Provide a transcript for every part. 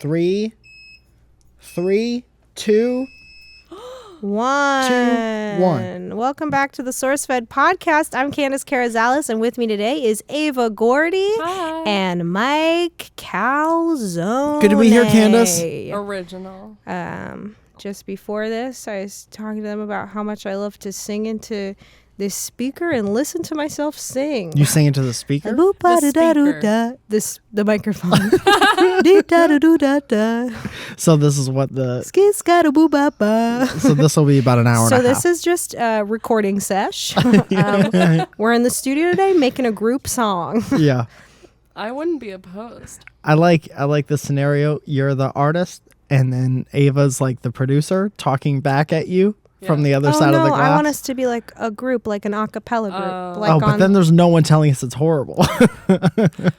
3, 2, 1. Welcome back to the Sourcefed podcast. I'm Candace Carrizales, and with me today is Ava Gordy. Hi. And Mike Calzone. Good to be here, Candace. Original. Just before this, I was talking to them about how much I love to sing into this speaker and listen to myself sing. You sing into the speaker? The microphone. So this is what the... So So this will be about an hour and a half. this is just a recording sesh. We're in the studio today making a group song. Yeah. I wouldn't be opposed. I like the scenario. You're the artist, and then Ava's like the producer talking back at you from the other side of the glass. I want us to be like a group, like an a cappella group. But then there's no one telling us it's horrible.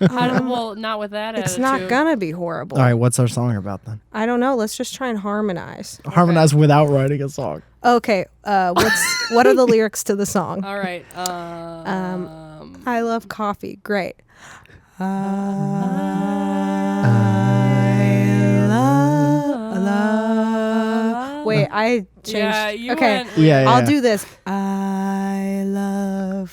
Well, not with that it's attitude. not gonna be horrible. All right, what's our song about then? I don't know. Let's just try and harmonize. Harmonize without writing a song. Okay. What are the lyrics to the song? All right. I love coffee. Great. Wait, I changed. Yeah, you okay. went. Yeah. I'll do this. I love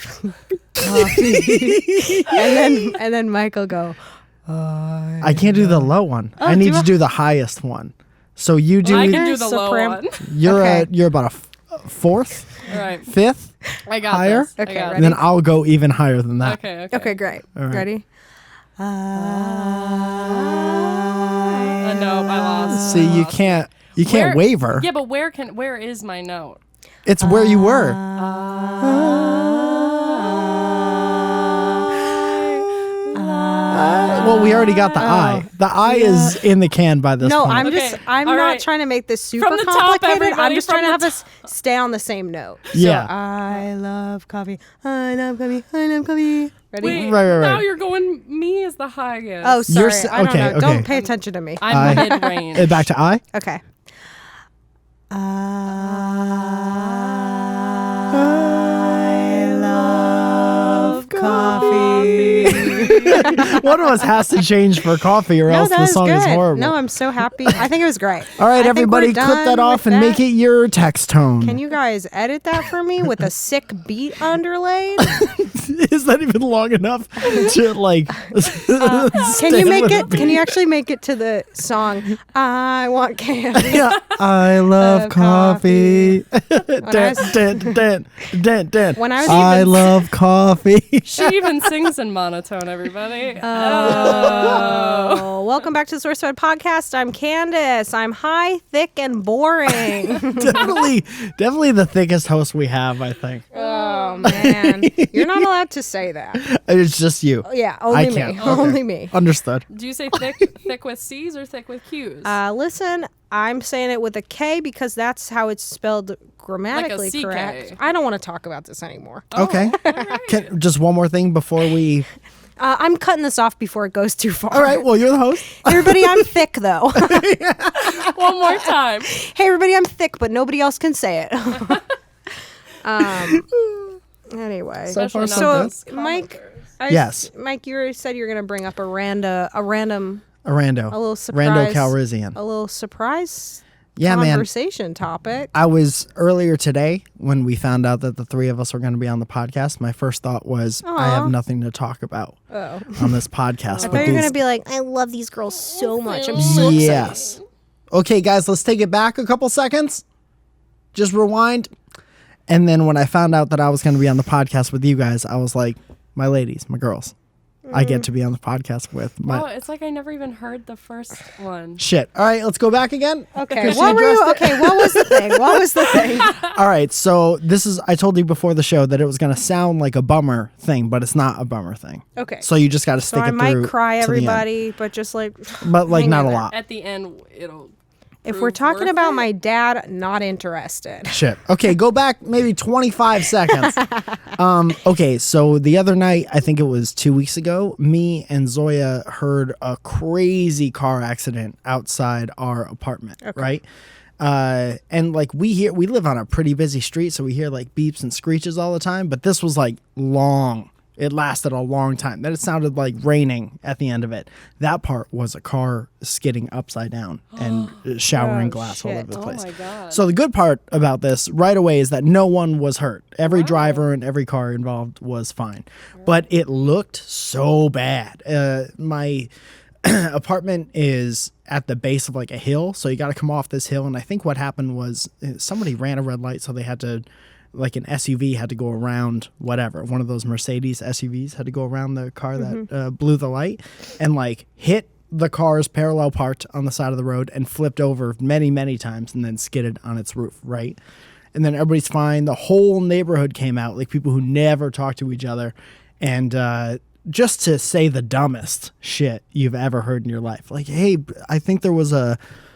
coffee. and then Mike will go. I can't do the low one. Oh, I need do to do the highest one. So you do. I can do the low Sopran- one. You're about a fourth, All right. fifth, I got higher. this. I Okay, got ready? and then I'll go even higher than that. Okay. Okay, great. All right. Ready? No, I lost. See, you can't Where- waver. Yeah, but where is my note? It's where you were. Well, we already got the I. The I is in the can by this No, point. I'm all not right. trying to make this super From the top, complicated. I'm everybody, just from trying to the have us stay on the same note. Yeah. So, I love coffee. I love coffee. I love coffee. Ready? Wait, Right. now you're going me as the highest. Oh, sorry. You're I don't okay, know. okay. Don't pay attention to me. I'm I- mid-range. Back to I. Okay. I love coffee. One of us has to change for coffee, or else that the was song good. is horrible. No, I'm so happy. I think it was great. All right, I think everybody, we're clip done that off with and make it your text tone. Can you guys edit that for me with a sick beat underlaid? Is that even long enough to like? Can you make it? Can you actually make it to the song? I want candy. Yeah, I love coffee. Dun. When I was I even- love coffee. She even sings in monotone, everybody. Oh, welcome back to the Sourcefed podcast. I'm Candace. I'm high, thick, and boring. definitely the thickest host we have, I think. Oh man, you're not allowed to say that. It's just you. Yeah, I only me. can't. Okay. Only me. Understood. Do you say thick with C's or thick with Q's? Listen, I'm saying it with a K because that's how it's spelled grammatically CK. correct. I don't want to talk about this anymore. Okay. Just one more thing before we. I'm cutting this off before it goes too far. All right. Well, you're the host. Everybody, I'm thick though. One more time. Hey, everybody, I'm thick, but nobody else can say it. Anyway, So far, so so good. Mike, Yes. Mike, you said you were going to bring up a random, A rando. a little surprise, Rando Calrissian. a little surprise Yeah, man. conversation topic. I was earlier today when we found out that the three of us were going to be on the podcast. My first thought was, I have nothing to talk about on this podcast. I thought you were going to be like, I love these girls so much. I'm so Yes. excited. Okay, guys, let's take it back a couple seconds. Just rewind. And then when I found out that I was going to be on the podcast with you guys, I was like, my ladies, my girls, I get to be on the podcast with my... Oh, it's like I never even heard the first one. Shit. All right, let's go back again. Okay, what were you? Okay, what was the thing? What was the thing? All right, so this is, I told you before the show that it was going to sound like a bummer thing, but it's not a bummer thing. Okay. So you just got to So stick I it might through cry, to the end. everybody, but just like, But like hang not in a there. lot. At the end, it'll. If prove we're talking worth about it. my dad, not interested. Shit. Okay, go back maybe 25 seconds. Okay, so the other night, I think it was 2 weeks ago, me and Zoya heard a crazy car accident outside our apartment, right? And like we live on a pretty busy street, so we hear like beeps and screeches all the time, but this was like long It lasted a long time. Then it sounded like raining at the end of it. That part was a car skidding upside down and showering glass all shit. over the Oh place. my God. So the good part about this right away is that no one was hurt. Every driver and every car involved was fine. But it looked so bad. My apartment is at the base of like a hill, so you got to come off this hill. And I think what happened was somebody ran a red light, so they had to, like an SUV had to go around whatever. One of those Mercedes SUVs had to go around the car that blew the light and like hit the cars parallel parked on the side of the road and flipped over many, many times and then skidded on its roof, right? And then everybody's fine. The whole neighborhood came out, like people who never talk to each other. And just to say the dumbest shit you've ever heard in your life. Like, hey, I think there was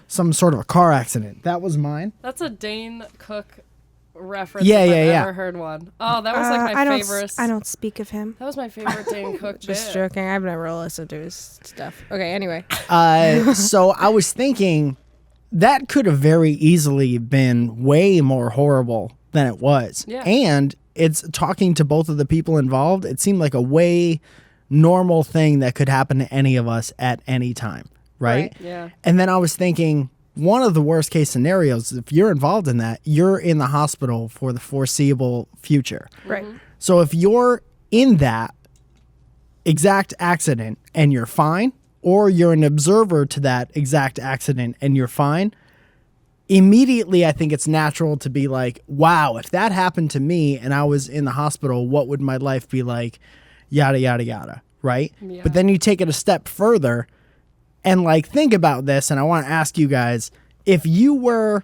some sort of a car accident. That was mine. That's a Dane Cook reference. Yeah, if yeah, I've yeah. ever heard one. Oh, that was like my favorite. I don't speak of him. That was my favorite Dane Cook Just bit. joking. I've never listened to his stuff. Okay, anyway. So I was thinking that could have very easily been way more horrible than it was. Yeah. And it's talking to both of the people involved. It seemed like a way normal thing that could happen to any of us at any time. Right? Yeah. And then I was thinking, one of the worst case scenarios, if you're involved in that, you're in the hospital for the foreseeable future. Right. So if you're in that exact accident and you're fine, or you're an observer to that exact accident and you're fine, immediately I think it's natural to be like, wow, if that happened to me and I was in the hospital, what would my life be like? Yada, yada, yada. Right? Yeah. But then you take it a step further and like think about this, and I want to ask you guys, if you were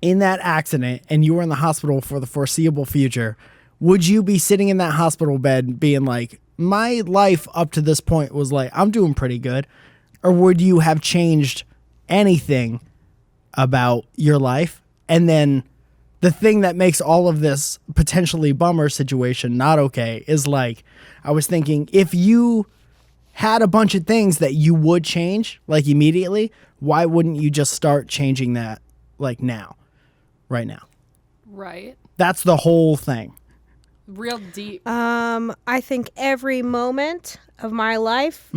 in that accident and you were in the hospital for the foreseeable future, would you be sitting in that hospital bed being like, my life up to this point was like, I'm doing pretty good? Or would you have changed anything about your life? And then the thing that makes all of this potentially bummer situation not okay is like, I was thinking, if you had a bunch of things that you would change like immediately, why wouldn't you just start changing that like now, right now? Right. That's the whole thing. Real deep. I think every moment of my life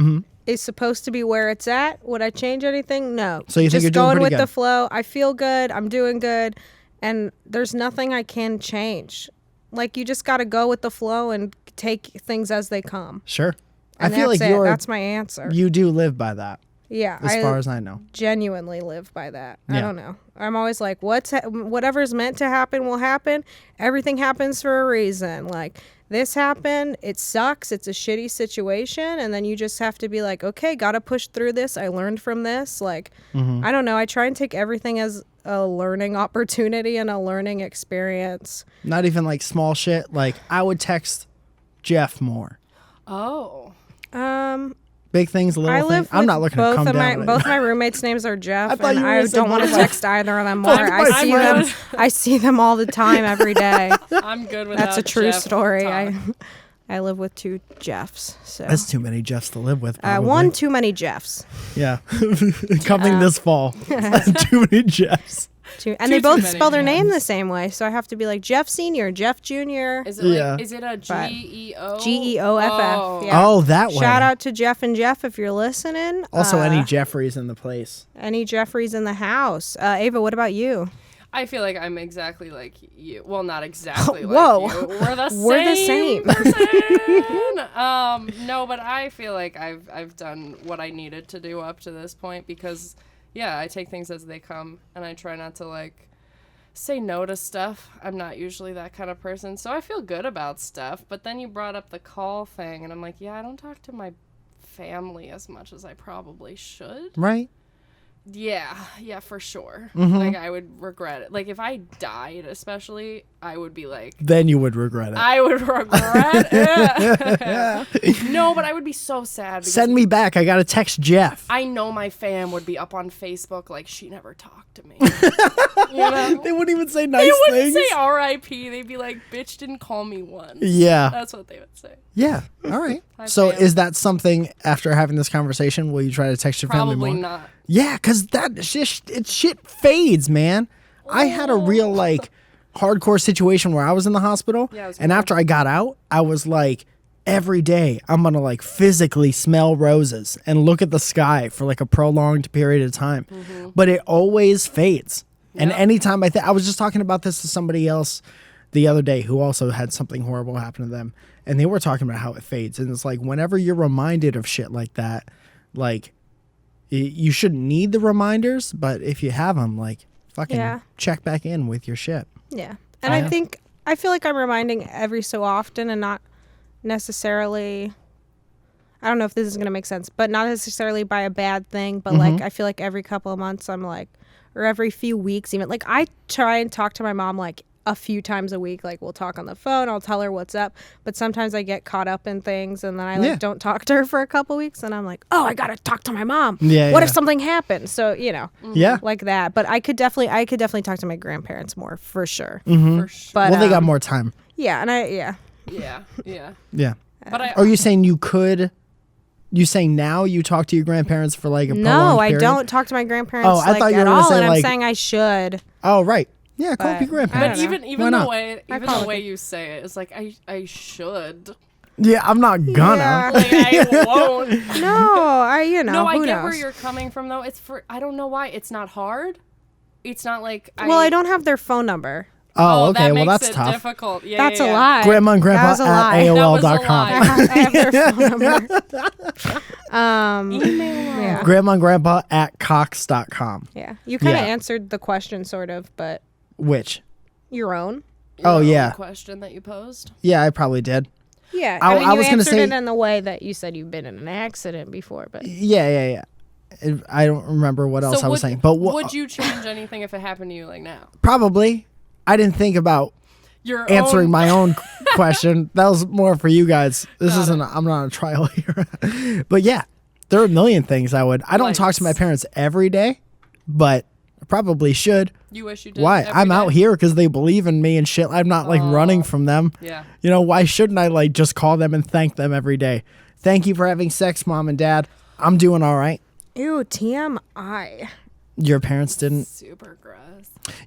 is supposed to be where it's at. Would I change anything? No. So you think just you're doing going pretty with good? the flow. I feel good. I'm doing good, and there's nothing I can change. Like, you just got to go with the flow and take things as they come. Sure. And I feel like that's my answer. you do live by that, Yeah, as far as I know. genuinely live by that. Yeah. I don't know. I'm always like, whatever's meant to happen will happen. Everything happens for a reason. Like, this happened. It sucks. It's a shitty situation. And then you just have to be like, okay, got to push through this. I learned from this. Like, I don't know. I try and take everything as a learning opportunity and a learning experience. Not even like small shit. Like, I would text Jeff more. Oh. Big things, little I things. live I'm with not looking to both come of down. my both my roommates' names are Jeff, I thought and you were I gonna say don't want to both my- text either of them more. Both my I see them. friends. I see them all the time, every day. I'm good with That's a true Jeff story. talk. I live with 2 Jeffs. So That's too many Jeffs to live with. Probably. one too many Jeffs. Yeah. Coming this fall. Too many Jeffs. And Too they both many spell their name Jeffs. the same way, so I have to be like Jeff Senior, Jeff Junior, Is it like, Yeah. is it a But- GEO? GEOFF. Oh. Yeah. Oh, that way. Shout out to Jeff and Jeff if you're listening. Also, any Jeffreys in the place. any Jeffreys in the house. Ava, what about you? I feel like I'm exactly like you. Well, not exactly Whoa. like you. We're the We're the same. same. person. No, but I feel like I've done what I needed to do up to this point because, yeah, I take things as they come and I try not to like say no to stuff. I'm not usually that kind of person, so I feel good about stuff. But then you brought up the call thing, and I'm like, yeah, I don't talk to my family as much as I probably should. Right? Yeah, for sure. Mm-hmm. Like, I would regret it. Like, if I died, especially, I would be like, Then you would regret it. I would regret it. No, but I would be so sad. Because Send me back. I got to text Jeff. I know my fam would be up on Facebook like, she never talked to me. You know? They wouldn't even say nice They wouldn't things. say R.I.P. They'd be like, bitch didn't call me once. Yeah. That's what they would say. Yeah. All right. Hi, So fam. is that something after having this conversation? Will you try to text your family Probably more? not. Yeah, because shit fades, man. I had a real like hardcore situation where I was in the hospital, Yeah, it was and cool. after I got out, I was like, every day I'm gonna like physically smell roses and look at the sky for like a prolonged period of time. But it always fades. And anytime I was just talking about this to somebody else the other day who also had something horrible happen to them, and they were talking about how it fades. And it's like whenever you're reminded of shit like that, like you shouldn't need the reminders, but if you have them, like fucking check back in with your shit. Yeah. And I feel like I'm reminding every so often, and not necessarily, I don't know if this is going to make sense, but not necessarily by a bad thing, but like I feel like every couple of months I'm like, or every few weeks even, like I try and talk to my mom like a few times a week. Like we'll talk on the phone, I'll tell her what's up, but sometimes I get caught up in things and then I like don't talk to her for a couple weeks, and I'm like, oh, I gotta talk to my mom. What if something happened? So like that. But I could definitely talk to my grandparents more for sure. For sure. But Well, they got more time. yeah. But Are you saying you could? You saying now you talk to your grandparents for like a prolonged period? don't talk to my grandparents I like thought you were at gonna all, say, and I'm like- saying I should. Oh, right. Yeah, call up your But grandparents. But don't know. even Why the not? way way you say it is like I should. Yeah, I'm not gonna. Yeah. Like I won't. No, No, I who get knows? where you're coming from though. It's for I don't know why. It's not hard. It's not like Well, I don't have their phone number. Oh, okay. That Well, makes that's it tough. difficult. Yeah, That's yeah, a yeah. lie. Grandma and grandpa That was a at lie. That was a AOL.com. lie. I have their phone number. Yeah. Grandma and grandpa at Cox.com. Yeah. You kind of Yeah. answered the question, sort of, but Which? your own. Oh, Your yeah. own question that you posed. Yeah, I probably did. Yeah. I I mean, you was gonna answered say- it in the way that you said you've been in an accident before, but Yeah. I don't remember what else I was saying. But would you change anything if it happened to you like now? probably. I didn't think about Your answering own, my own question. That was more for you guys. This Got isn't. I'm not on a trial here. But yeah, there are a million things I would. I don't talk to my Lights. parents every day, but I probably should. You wish you did. Why? every I'm out day? here because they believe in me and shit. I'm not like running from them. Yeah. You know, why shouldn't I like just call them and thank them every day? Thank you for having sex, mom and dad. I'm doing all right. ew, TMI. Your parents didn't. Super gross.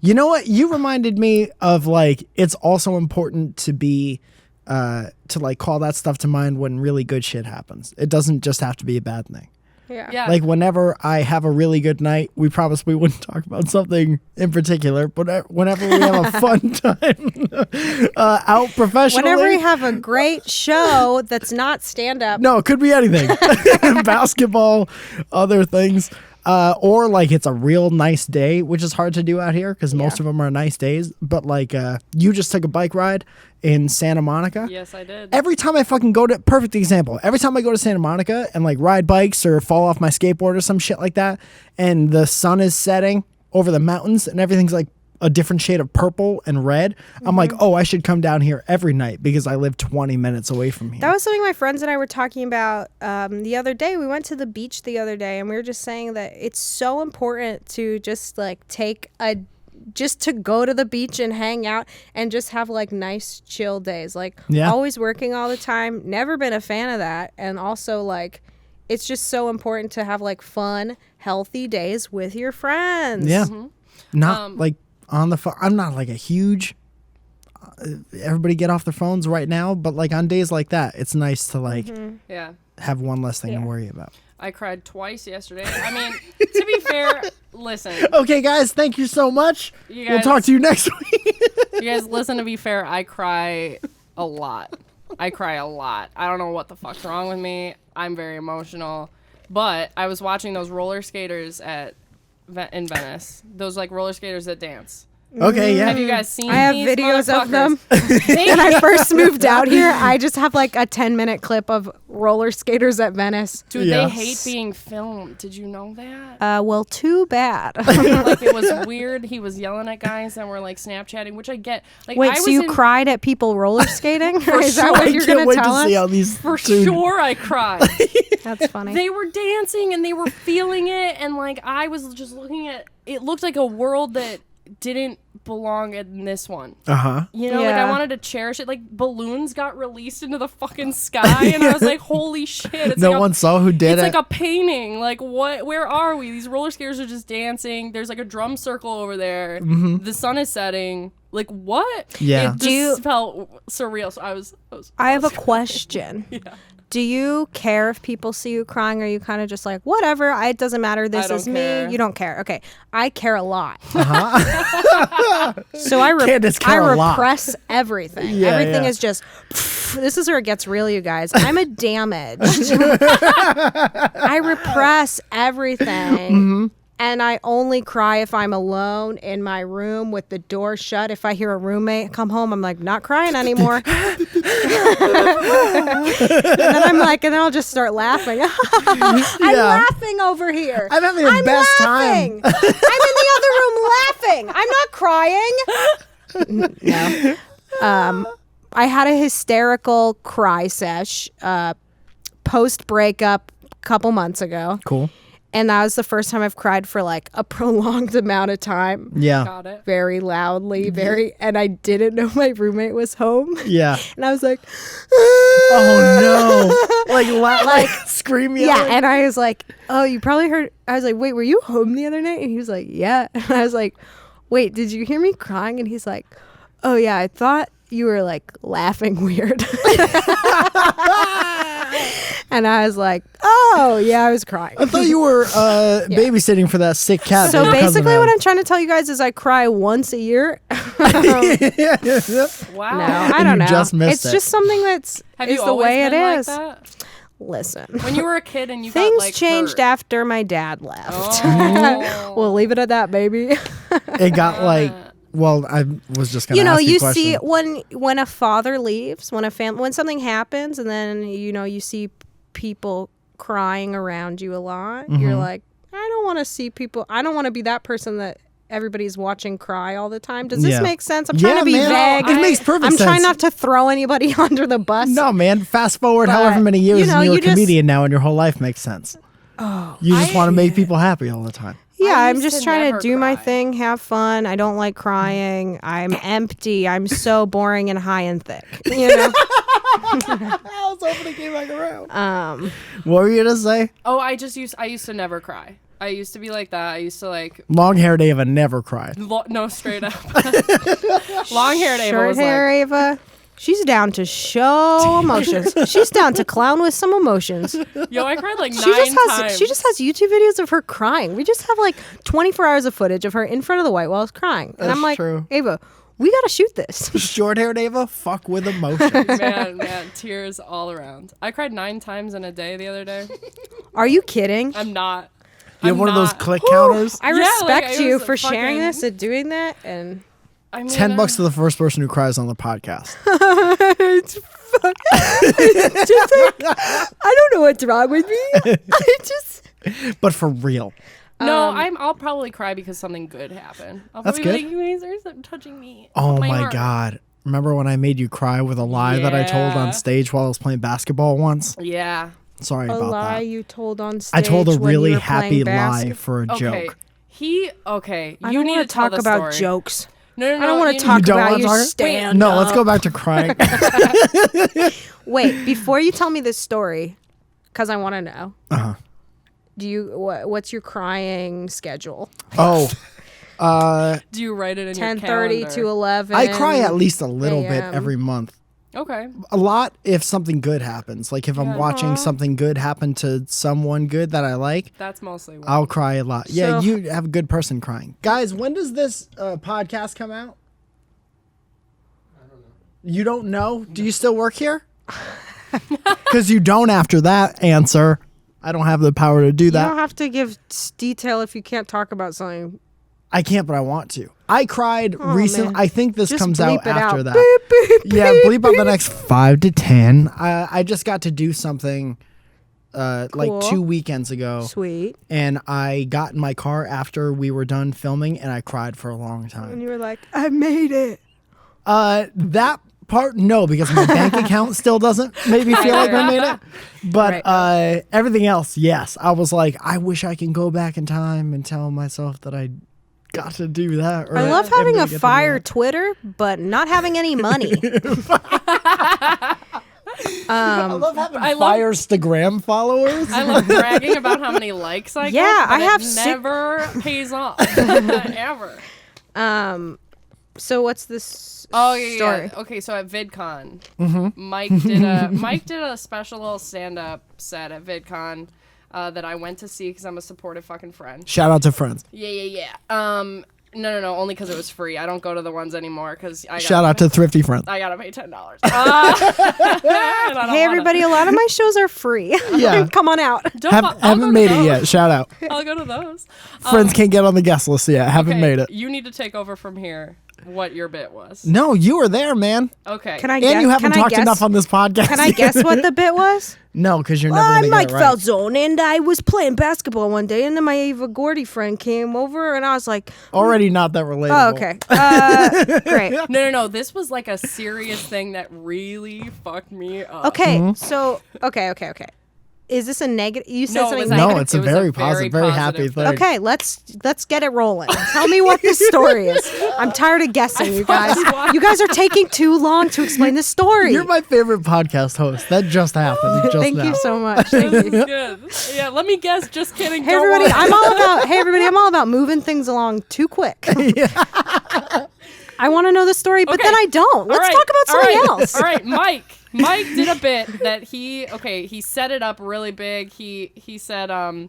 You know what? You reminded me of like it's also important to be to like call that stuff to mind when really good shit happens. It doesn't just have to be a bad thing. Yeah. Yeah. Like whenever I have a really good night, we promise we wouldn't talk about something in particular, but whenever we have a fun time out professionally. Whenever we have a great show that's not stand up. No, it could be anything. Basketball, other things. Or like it's a real nice day, which is hard to do out here because most of them are nice days. But like you just took a bike ride in Santa Monica. Yes, I did. Every time I fucking go to, perfect example, every time I go to Santa Monica and like ride bikes or fall off my skateboard or some shit like that, and the sun is setting over the mountains and everything's like a different shade of purple and red, I'm like, oh, I should come down here every night because I live 20 minutes away from here. That was something my friends and I were talking about the other day. We went to the beach the other day, and we were just saying that it's so important to just like just to go to the beach and hang out and just have like nice chill days. Like always working all the time. Never been a fan of that. And also like it's just so important to have like fun, healthy days with your friends. Yeah. Not like on the phone. I'm not like a huge everybody get off their phones right now, but like on days like that, it's nice to like Yeah. have one less thing to worry about. I cried twice yesterday. I mean, to be fair, listen. Okay, guys, thank you so much. You We'll guys- talk to you next week. You guys, listen, to be fair, I cry a lot. I cry a lot. I don't know what the fuck's wrong with me. I'm very emotional. But I was watching those roller skaters in Venice. Those like roller skaters that dance. Okay, yeah. Have you guys seen I have these videos of them. motherfuckers? When I first moved out here, I just have like a 10-minute clip of roller skaters at Venice. Dude, Yeah. they hate being filmed. Did you know that? Well, too bad. Like it was weird. He was yelling at guys that were like Snapchatting, which I get. Like, Wait, I so was you in, cried at people roller skating? Is that sure. what I you're can't going wait to tell to see how us? these For two- sure, I cried. That's funny. They were dancing and they were feeling it, and like I was just looking at it. Looked like a world that didn't belong in this one. Uh-huh. You know, like I Yeah. wanted to cherish it. Like balloons got released into the fucking sky, and I was like, "Holy shit!" It's No like one saw who did It's it. like a painting. Like what? Where are we? These roller skaters are just dancing. There's like a drum circle over there. The sun is setting. Like, what? Yeah. It just felt surreal. So I have a question. Yeah. Do you care if people see you crying, or are you kind of just like, whatever, it doesn't matter, this is care. me? You don't care. Okay. I care a lot. Uh-huh. So I Candace care a lot. repress everything. Yeah, Everything yeah. is just, this is where it gets real, you guys. I'm a damaged. I repress everything. Mm-hmm. And I only cry if I'm alone in my room with the door shut. If I hear a roommate come home, I'm like, not crying anymore. And then I'm like, and then I'll just start laughing. I'm laughing over here. I'm having the best laughing. time. I'm in the other room laughing. I'm not crying. No. I had a hysterical cry sesh post breakup a couple months ago. Cool. And that was the first time I've cried for like a prolonged amount of time. Yeah. Got it. Very loudly, and I didn't know my roommate was home. Yeah. And I was like, Oh no. Like scream yelling. yeah. And I was like, oh, you probably heard. I was like, wait, were you home the other night? And he was like, yeah. And I was like, wait, did you hear me crying? And he's like, oh yeah, I thought you were like laughing weird. And I was like, oh yeah, I was crying. I thought you were babysitting for that sick cat. So that your cousin basically had. what I'm trying to tell you guys is I cry once a year. Wow. No, I don't you know. just missed it's it. just something that's Have is you the always way it been is. like that? Listen. When you were a kid and you Things got, like, changed hurt. after my dad left. Oh. We'll leave it at that, baby. It got like. Well, I was just gonna. You know, ask you a see question. when a father leaves, when something happens, and then you see people crying around you a lot. You're like, I don't want to see people. I don't want to be that person that everybody's watching cry all the time. Does this Yeah. make sense? I'm trying to be man. vague. It makes perfect I'm sense. trying not to throw anybody under the bus. No, man. Fast forward But, however many years, you know, and you're you a just- comedian now, and your whole life makes sense. Oh, you just want to make people happy all the time. Yeah, I I'm used just to trying to never do my cry. thing, have fun. I don't like crying. I'm empty. I'm so boring and high and thick. You know? I was hoping it came back around. What were you gonna say? Oh, I used to never cry. I used to be like that. I used to like Long haired Ava never cried. no, straight up. Long haired Ava Short was hair like, Ava. She's down to show emotions. She's down to clown with some emotions. yo, I cried like She 9 just has times. she just has YouTube videos of her crying. We just have like 24 hours of footage of her in front of the white walls crying. And That's I'm like, true. Ava, we gotta shoot this. Short haired Ava, fuck with emotion. man, tears all around. I cried 9 times in a day the other day. Are you kidding? I'm not. You have I'm one of those not. click counters. I Yeah, like, respect it you was for sharing fucking- this and doing that. And I mean, $10 to the first person who cries on the podcast. I don't know what's wrong with me. I just But for real. No, I'll probably cry because something good happened. I'll That's probably good. be like, you guys are touching me. Oh my heart." God. Remember when I made you cry with a lie that I told Yeah. on stage while I was playing basketball once? Yeah. Sorry a about lie that. you told on stage. I told a when you really were happy playing lie basket- for a Okay. joke. I You don't need wanna to tell talk the about story. jokes. No, I don't want you to need- talk You don't about wanna your talk? stand. No, let's go back to crying. Wait, before you tell me this story, because I want to know. Uh-huh. Do you what's your crying schedule? Oh, Do you write it in your 10:30 calendar? to 11. I cry at least a little bit AM. every month. Okay. A lot if something good happens. Like if I'm watching something good happen to someone good that I like, That's mostly what. I'll cry a lot. Yeah, So- you have a good person crying. Guys, when does this podcast come out? I don't know. You don't know? Do you still work here? Because you don't after that answer. I don't have the power to do You that. don't have to give detail if you can't talk about something. I can't, but I want to. I cried recently. man. I think this Just comes bleep out it after out. that. Beep, beep, Yeah, beep, bleep out the next 5 to 10. I just got to do something like Cool. 2 weekends ago. Sweet. And I got in my car after we were done filming and I cried for a long And time. you were like, I made it. That part, no, because my bank account still doesn't make me feel like I made it. But everything else, yes. I was like, I wish I can go back in time and tell myself that I got to do that. Or I love that I'm having gonna a get to do fire that. Twitter, but not having any money. I love having Firestagram followers. I love bragging about how many likes I get. Yeah, but I have it never pays off. Ever. So what's this Oh yeah, story? yeah. Okay, so at VidCon, Mm-hmm. Mike did a special little stand-up set at VidCon that I went to see because I'm a supportive fucking friend. Shout out to friends. Yeah. No, only because it was free. I don't go to the ones anymore because Shout out to thrifty friends. I gotta pay $10. Hey everybody, a lot of my shows are free. Yeah. Come on out. Haven't made it yet. Shout out. I'll go to those. Friends can't get on the guest list yet. Haven't Okay, made it. You need to take over from here. What your bit was? No, you were there, man. Okay. Can I And guess? you haven't talked enough on this podcast. Can I guess what the bit was? No, because you're never I'm gonna Mike get it right. Falzone, and I was playing basketball one day, and then my Ava Gordy friend came over, and I was like, Already not that relatable. "Oh, okay, great." No. This was like a serious thing that really fucked me up. Okay, so okay. Is this a negative? You said No, it something was negative. No, it's a It was very positive, very happy positive thing. Okay, let's get it rolling. Tell me what this story is. I'm tired of guessing, you guys. You guys are taking too long to explain the story. You're my favorite podcast host. That just happened. Just Thank now. you so much. Thank This you. is good. Yeah, let me guess. Just kidding. Hey Don't everybody, worry. I'm all about moving things along too quick. I want to know the story, but Okay. then I don't. Let's All right, talk about all something right, else. All right, Mike did a bit that he set it up really big. He said, I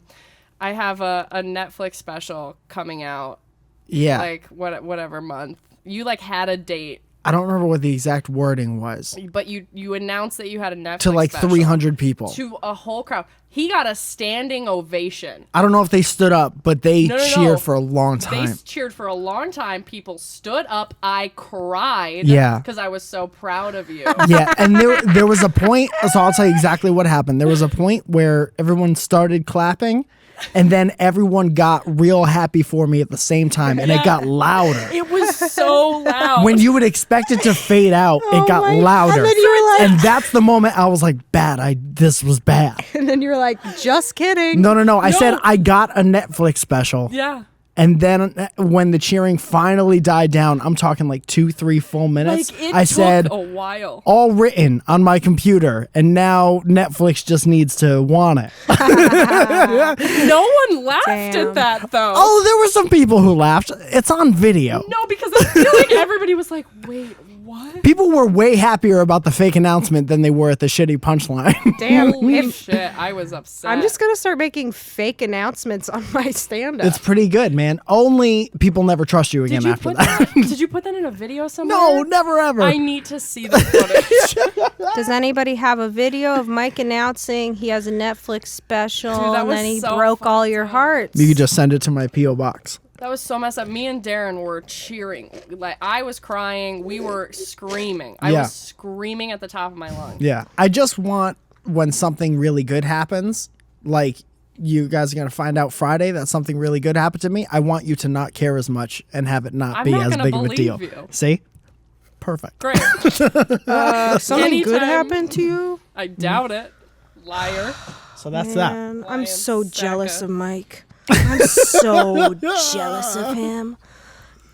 have a Netflix special coming out Yeah. like whatever month. You like had a date, I don't remember what the exact wording was. but you announced that you had a Netflix To like special 300 people. to a whole crowd. He got a standing ovation. I don't know if they stood up, but they No. cheered for a long They time. cheered for a long time. People stood up. I cried. Yeah. Because I was so proud of you. Yeah, and there was a point, so I'll tell you exactly what happened. There was a point where everyone started clapping, and then everyone got real happy for me at the same time, and it got louder. It was so loud. When you would expect it to fade out, it got my- louder. and then you were like- And that's the moment I was like, this was bad. And then you're like, just kidding. No. I said No. I got a Netflix special. Yeah. And then when the cheering finally died down, I'm talking like 2-3 full minutes. Like, it I took said, a while. all written on my computer, and now Netflix just needs to want it. No one laughed Damn. at that, though. Oh, there were some people who laughed. It's on video. No, because I feel like everybody was like, wait, what? People were way happier about the fake announcement than they were at the shitty punchline. Damn. Holy shit, I was upset. I'm just going to start making fake announcements on my stand-up. It's pretty good, man. Only people never trust you again after that. Did you put that in a video somewhere? No, never ever. I need to see the footage. Does anybody have a video of Mike announcing he has a Netflix special Dude, that and was then he so broke all fucked your up. hearts? You could just send it to my P.O. box. That was so messed up. Me and Darren were cheering. Like, I was crying. We were screaming. I Yeah. was screaming at the top of my lungs. Yeah. I just want when something really good happens, like you guys are going to find out Friday that something really good happened to me. I want you to not care as much and have it not I'm be not as gonna big of a believe deal. you. See? Perfect. Great. Something good Anytime. happened to you? I doubt it. Liar. So that's that. Man, Lion I'm so Saka. jealous of Mike. I'm so jealous of him.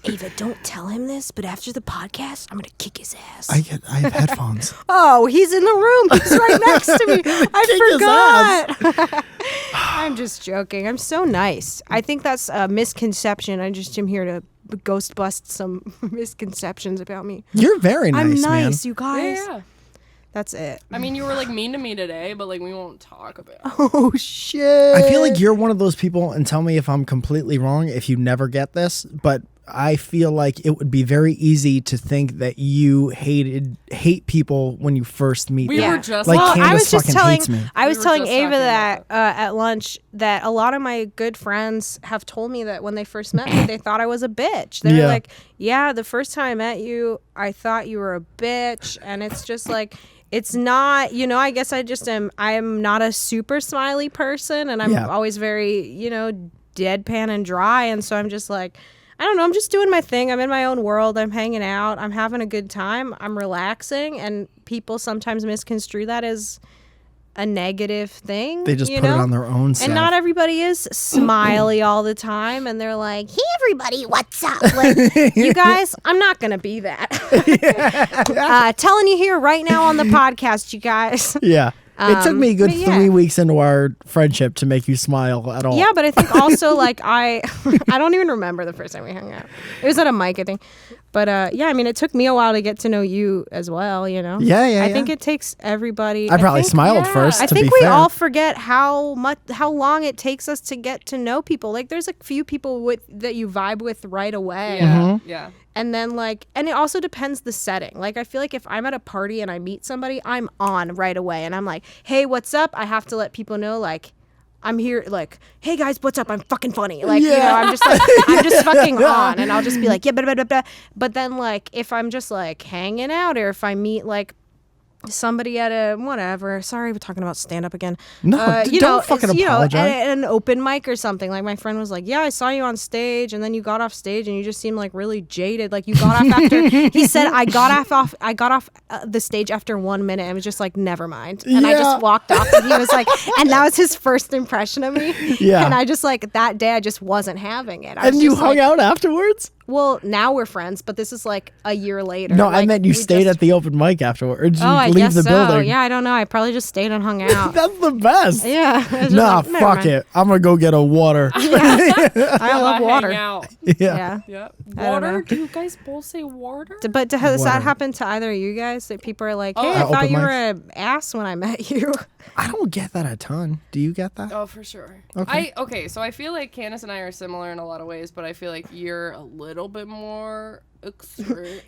Ava, don't tell him this, but after the podcast, I'm going to kick his ass. I have headphones. Oh, he's in the room. He's right next to me. I Kick his forgot. I'm just joking. I'm so nice. I think that's a misconception. I just am here to ghost bust some misconceptions about me. You're very nice, I'm man. nice, you guys. Yeah. That's it. I mean, you were like mean to me today, but like we won't talk about it. Oh, shit. I feel like you're one of those people, and tell me if I'm completely wrong if you never get this, but I feel like it would be very easy to think that you hate people when you first meet We them. were just Like, well, Candace I was just fucking telling hates me. I was We were telling just Ava talking that about at lunch that a lot of my good friends have told me that when they first met me, they thought I was a bitch. They were Yeah. like, "Yeah, the first time I met you, I thought you were a bitch," and it's just like. It's not, I guess I'm not a super smiley person, and I'm Yeah. always very, deadpan and dry. And so I'm just like, I don't know, I'm just doing my thing. I'm in my own world. I'm hanging out. I'm having a good time. I'm relaxing. And people sometimes misconstrue that as a negative thing. They just you put know? it on their own self. And not everybody is smiley all the time. And they're like, hey, everybody, what's up? Like, you guys, I'm not going to be that. Telling you here right now on the podcast, you guys. Yeah. It took me a good but yeah. 3 weeks into our friendship to make you smile at all. Yeah, but I think also like I don't even remember the first time we hung out. It was at a mic, I think. But yeah, I mean, it took me a while to get to know you as well. You know. Yeah. I think it takes everybody. I probably think, smiled first. I to think be we fair. all forget how long it takes us to get to know people. Like, there's a few people that you vibe with right away. Yeah. Yeah. And then and it also depends the setting. Like, I feel like if I'm at a party and I meet somebody, I'm on right away. And I'm like, hey, what's up? I have to let people know, like, I'm here, like, hey guys, what's up? I'm fucking funny. Like, you know, I'm just like, I'm just fucking on. And I'll just be like, yeah, blah, blah, blah, blah. But then, like, if I'm just like hanging out, or if I meet like somebody at a whatever, sorry, we're talking about stand up again. No, don't fucking apologize. At an open mic or something. Like, my friend was like, yeah, I saw you on stage, and then you got off stage and you just seemed like really jaded. Like, you got off after, he said, I got off the stage after 1 minute and was just like, never mind. And I just walked off, and he was like, and that was his first impression of me. Yeah. And I just like, that day I just wasn't having it. And you hung out afterwards? Well, now we're friends, but this is like a year later. No, like, I meant you stayed at the open mic afterwards. Or did you I leave guess the so. building? Yeah, I don't know. I probably just stayed and hung out. That's the best. Yeah. I was just Nah, like, never fuck mind. it. I'm gonna go get a water. I love water. Hang out. Yeah. Yeah. I don't know. Water? Do you guys both say water? But has Water. that happened to either of you guys? That people are like, hey, Oh, I open thought you were mics? an ass when I met you. I don't get that a ton. Do you get that? Oh, for sure. Okay. Okay, so I feel like Candace and I are similar in a lot of ways, but I feel like you're a little bit more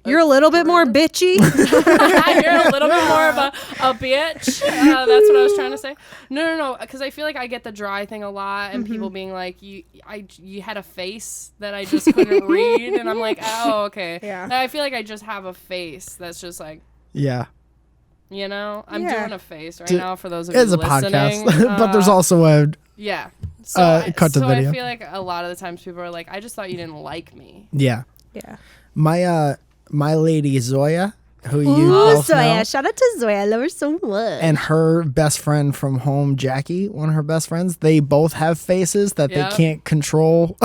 You're a little bit more bitchy. You're a little bit more of a bitch. That's what I was trying to say. No, because I feel like I get the dry thing a lot, and people being like, you had a face that I just couldn't read, and I'm like, oh, okay. Yeah. And I feel like I just have a face that's just like, yeah. you know, I'm Yeah. doing a face right now for those of It's you a listening. podcast, but there's also a Yeah. So, cut to so video. I feel like a lot of the times people are like, I just thought you didn't like me. yeah. Yeah. My lady Zoya, who you both know, Shout out to Zoya. I love her so much. and her best friend from home, Jackie, one of her best friends, they both have faces that Yeah. they can't control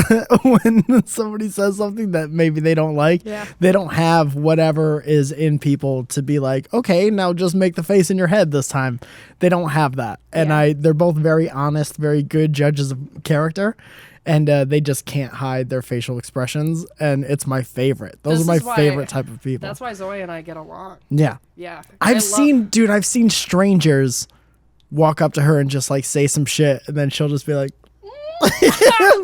when somebody says something that maybe they don't like. Yeah. They don't have whatever is in people to be like, okay, now just make the face in your head this time. They don't have that. And Yeah. they're both very honest, very good judges of character. And they just can't hide their facial expressions. And it's my favorite. Those This are my is why- favorite type of people. That's why Zoya and I get along. Yeah. Yeah. I've seen strangers walk up to her and just like say some shit, and then she'll just be like,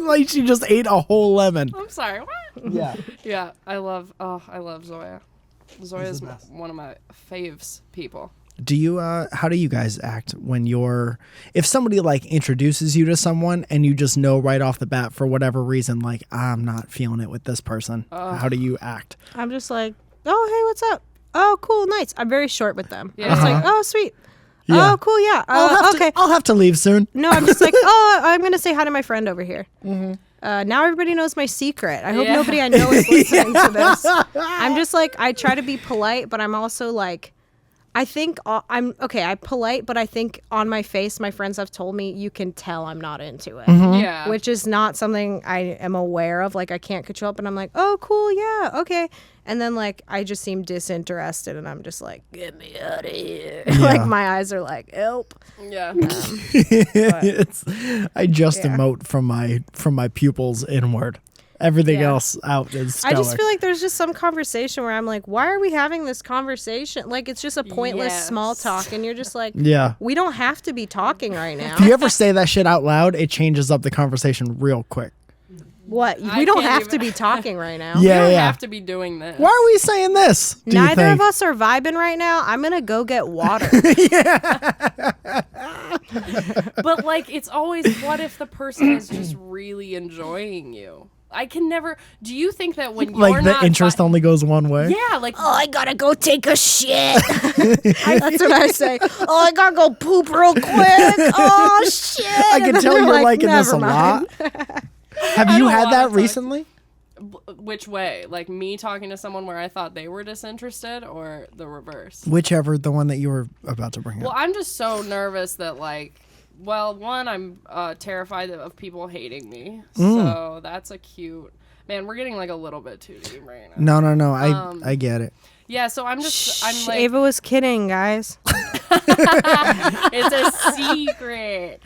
like she just ate a whole lemon. I'm sorry. What? Yeah. Yeah. I love Zoya. Zoya's one of my faves people. Do you how do you guys act when if somebody like introduces you to someone and you just know right off the bat for whatever reason, like, I'm not feeling it with this person? How do you act? I'm just like, oh, hey, what's up? Oh, cool, nice. I'm very short with them. Yeah. I'm just like, oh, sweet. Yeah. Oh, cool, yeah. Okay. I'll have to leave soon. No, I'm just like, oh, I'm going to say hi to my friend over here. Now everybody knows my secret. I hope Yeah. nobody I know is listening to this. I'm just like, I try to be polite, but I'm also like, I think I'm polite, but I think on my face, my friends have told me you can tell I'm not into it, Yeah. which is not something I am aware of. Like, I can't control it, but I'm like, oh, cool, yeah, okay. And then, like, I just seem disinterested, and I'm just like, get me out of here. Like, my eyes are like, help. Yeah. I just emote from my pupils inward. Everything Yeah. else out is stoic. I just feel like there's just some conversation where I'm like, why are we having this conversation? Like, it's just a pointless Yes. small talk, and you're just like, yeah. we don't have to be talking right now. If you ever say that shit out loud, it changes up the conversation real quick. What? I We don't can't have even- to be talking right now. We Yeah, don't yeah. have to be doing this. Why are we saying this? Do you Neither think? of us are vibing right now. I'm gonna go get water. But like, it's always, what if the person is just really enjoying you? I can never. Do you think that when you're Like the not interest only goes one way? Yeah, like Oh, I gotta go take a shit. That's what I say. Oh, I gotta go poop real quick. Oh shit! I can And tell they're you're like, liking this a "Never mind." lot. Have I you don't had wanna that talk- recently? which way? Like me talking to someone where I thought they were disinterested, or the reverse? Whichever, the one that you were about to bring Well, up. I'm just so nervous that one, I'm terrified of people hating me. So that's a cute. Man, we're getting like a little bit too deep right now. No. I get it. Yeah, so I'm like, Ava was kidding, guys. it's a secret.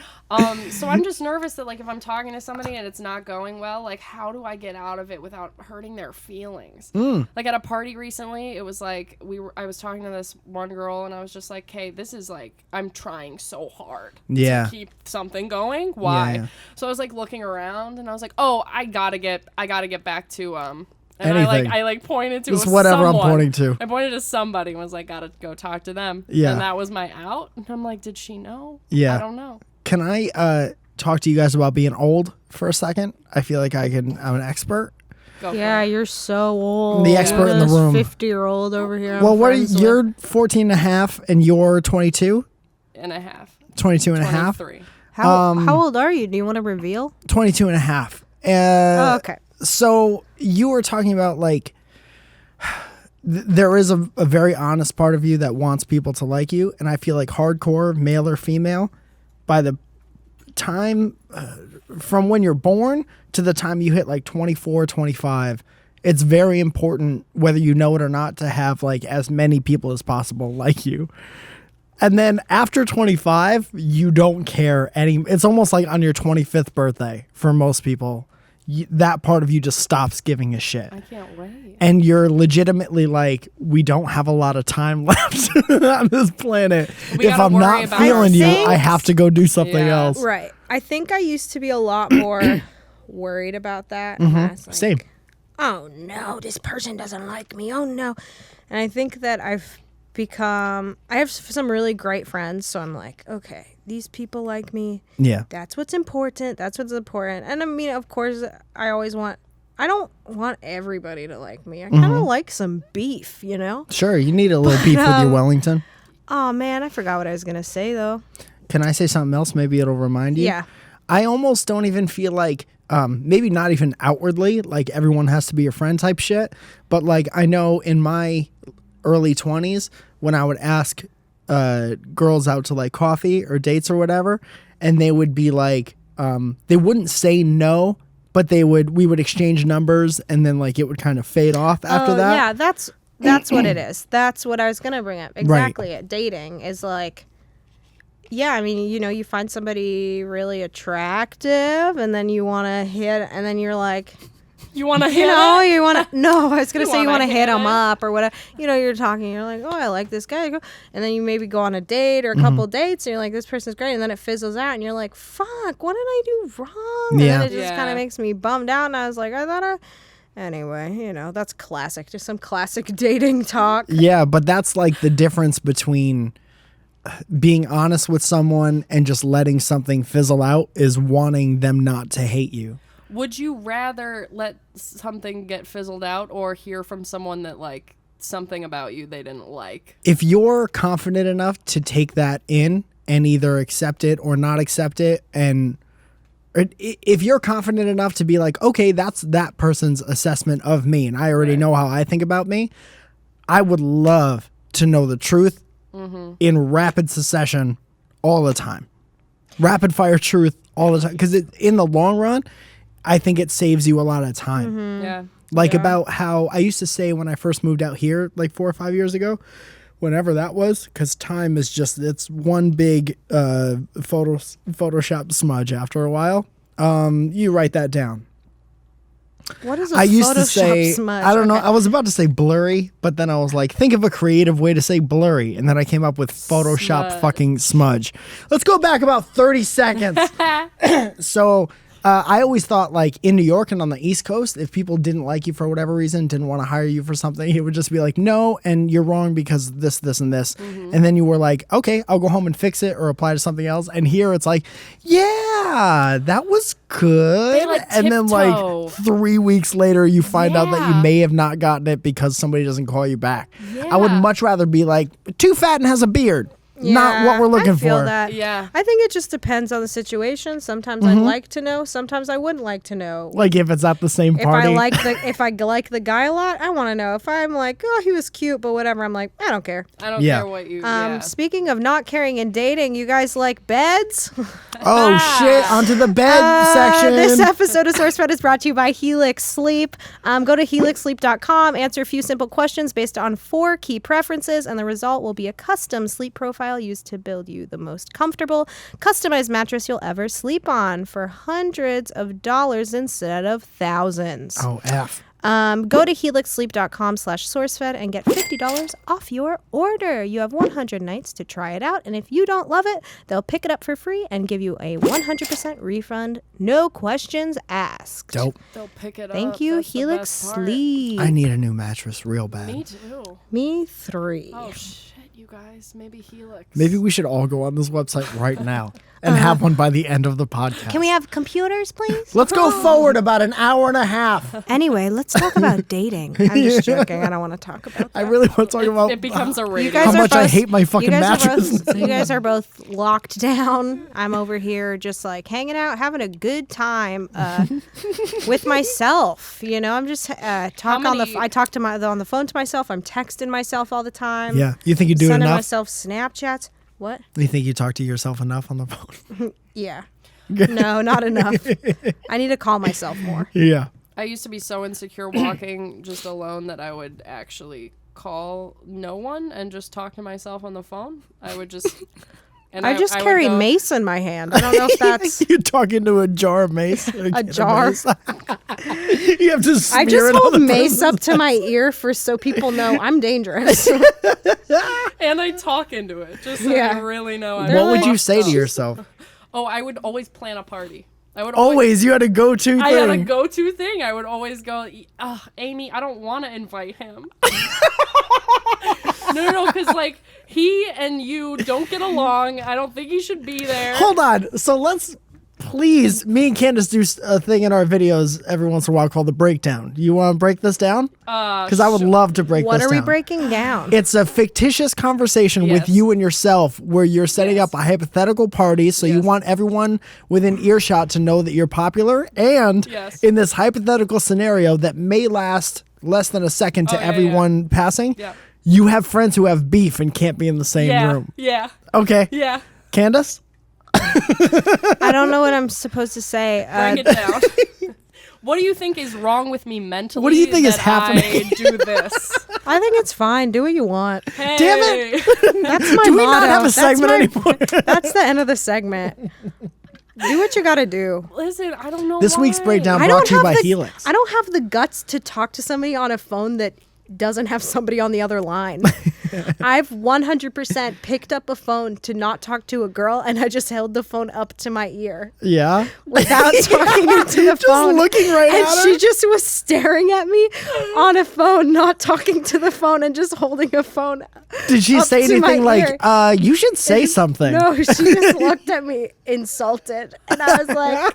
So I'm just nervous that, like, if I'm talking to somebody and it's not going well, like, how do I get out of it without hurting their feelings? Like, at a party recently, it was like, I was talking to this one girl and I was just like, hey, this is like, I'm trying so hard to keep something going. Why? Yeah. So I was like looking around and I was like, oh, I gotta get back to, and anything. I pointed to Just whatever someone. I'm pointing to. I pointed to somebody and was like, gotta go talk to them. Yeah. And that was my out. And I'm like, did she know? Yeah. I don't know. Can I talk to you guys about being old for a second? I feel like I'm an expert. Go for Yeah, it. you're so old. The expert in the This room. 50-year-old over here. Well, what are you? You're 14 and a half and you're 22? And a half. 22 and a half? 23. How old are you? Do you want to reveal? 22 and a half. Oh, okay. So you were talking about, like, there is a very honest part of you that wants people to like you. And I feel like hardcore, male or female, by the time from when you're born to the time you hit like 24, 25, it's very important, whether you know it or not, to have like as many people as possible like you. And then after 25, you don't care it's almost like on your 25th birthday for most people. That part of you just stops giving a shit. I can't wait. And you're legitimately like, we don't have a lot of time left on this planet. We If gotta I'm worry not about feeling you, ourselves. I have to go do something Yeah. else. Right. I think I used to be a lot more worried about that. And I was like, Same. oh no, this person doesn't like me. Oh no. And I think that I have some really great friends. So I'm like, okay, these people like me. Yeah. That's what's important. That's what's important. And I mean, of course, I don't want everybody to like me. I kind of like some beef, you know? Sure, you need a little beef with your Wellington. Oh man, I forgot what I was going to say though. Can I say something else? Maybe it'll remind you. Yeah. I almost don't even feel like, maybe not even outwardly, like everyone has to be your friend type shit. But like, I know in my early 20s, when I would ask girls out to like coffee or dates or whatever, and they would be like, they wouldn't say no, but we would exchange numbers, and then like it would kind of fade off after that. Yeah, that's what it is. That's what I was going to bring up. Exactly. Dating is like, yeah, I mean, you know, you find somebody really attractive and then you want to hit, and then you're like, You want to hit you know, it? you want to, no, I was going to say you wanna want to hit hit them it? up or whatever. You know, you're talking, you're like, oh, I like this guy. And then you maybe go on a date or a couple dates and you're like, this person's great. And then it fizzles out and you're like, fuck, what did I do wrong? And Yeah. then it just kind Yeah. of makes me bummed out. And I was like, anyway, you know, that's classic. Just some classic dating talk. Yeah, but that's like the difference between being honest with someone and just letting something fizzle out is wanting them not to hate you. Would you rather let something get fizzled out or hear from someone that, like, something about you they didn't like? If you're confident enough to take that in and either accept it or not accept it, and if you're confident enough to be like, okay, that's that person's assessment of me and I already know how I think about me, I would love to know the truth in rapid succession all the time. Rapid fire truth all the time. Because in the long run, I think it saves you a lot of time. Yeah. Like Yeah. about how I used to say when I first moved out here, like 4 or 5 years ago, whenever that was, because time is just, it's one big Photoshop smudge after a while. You write that down. What is a I used Photoshop to say, smudge? I don't know, Okay. I was about to say blurry, but then I was like, think of a creative way to say blurry. And then I came up with Photoshop Smudge. fucking smudge. Let's go back about 30 seconds. So I always thought, like, in New York and on the East Coast, if people didn't like you for whatever reason, didn't want to hire you for something, it would just be like, no, and you're wrong because this, this, and this. And then you were like, okay, I'll go home and fix it or apply to something else. And here it's like, yeah, that was good. They, like, And then tiptoe. like 3 weeks later, you find out that you Yeah. may have not gotten it because somebody doesn't call you back. I would Yeah. much rather be like, too fat and has a beard. not what we're looking I feel for. That. Yeah. I think it just depends on the situation. Sometimes I'd like to know. Sometimes I wouldn't like to know. Like if it's at the same party. If I like the guy a lot, I want to know. If I'm like, oh, he was cute, but whatever, I'm like, I don't care. I don't care what you. Speaking of not caring and dating, you guys like beds? Oh shit! Onto the bed section. This episode of Sourcefed is brought to you by Helix Sleep. Go to helixsleep.com, answer a few simple questions based on 4 key preferences, and the result will be a custom sleep profile used to build you the most comfortable, customized mattress you'll ever sleep on for hundreds of dollars instead of thousands. Oh F. Go to helixsleep.com/sourcefed and get $50 off your order. You have 100 nights to try it out, and if you don't love it, they'll pick it up for free and give you a 100% refund, no questions asked. Dope. They'll pick it up. Thank you, That's the Helix best part. Sleep. I need a new mattress real bad. Me too. Me 3. Oh shit, you guys. Maybe Helix. Maybe we should all go on this website right now and have one by the end of the podcast. Can we have computers, please? Let's go forward about an hour and a half. Anyway, let's talk about dating. I'm just joking. I don't want to talk about that. I really want to talk about It becomes a radio. how much I hate my fucking you guys mattress. You guys are both locked down. I'm over here just like hanging out, having a good time with myself. You know, I'm just I talk on the phone to myself. I'm texting myself all the time. Yeah, you think you do sending enough? myself Snapchats. What? You think you talk to yourself enough on the phone? Yeah. No, not enough. I need to call myself more. Yeah. I used to be so insecure walking just alone that I would actually call no one and just talk to myself on the phone. I would just. And I just would carry go, mace in my hand. I don't know if that's You're talking to a jar of mace. a jar. Mace. You have to smear I just it on hold the mace person's- up to my ear so people know I'm dangerous. And I talk into it just so Yeah. you really know. What would you say to yourself? Oh, I would always plan a party. I would Always, you had a go-to thing. I had a go-to thing. I would always go, Amy, I don't want to invite him. No, because like he and you don't get along. I don't think he should be there. Hold on. So let's please, me and Candace do a thing in our videos every once in a while called the breakdown. You want to break this down? Because I would love to break What this are down. we breaking down? It's a fictitious conversation with Yes. you and yourself where you're setting up a hypothetical party. So you Yes. want everyone within earshot to know that you're popular. And Yes. in this hypothetical scenario that may last less than a second to yeah, everyone passing, Yeah. you have friends who have beef and can't be in the same room. Yeah. Okay. Yeah. Candace? I don't know what I'm supposed to say. Break it down. What do you think is wrong with me mentally? What do you think is that happening? I do this. I think it's fine. Do what you want. Hey. Damn it. That's my Do we motto. not have a That's segment my- anymore? That's the end of the segment. Do what you gotta do. Listen, I don't know. This week's why. breakdown I brought don't to you have by the, Helix. I don't have the guts to talk to somebody on a phone that doesn't have somebody on the other line. I've 100% picked up a phone to not talk to a girl, and I just held the phone up to my ear Yeah. without talking into the Just phone. looking right and at her. she just was staring at me on a phone, not talking to the phone, and just holding a phone. Did she up say to my anything ear. like, you should say something? No, she just looked at me insulted, and I was like,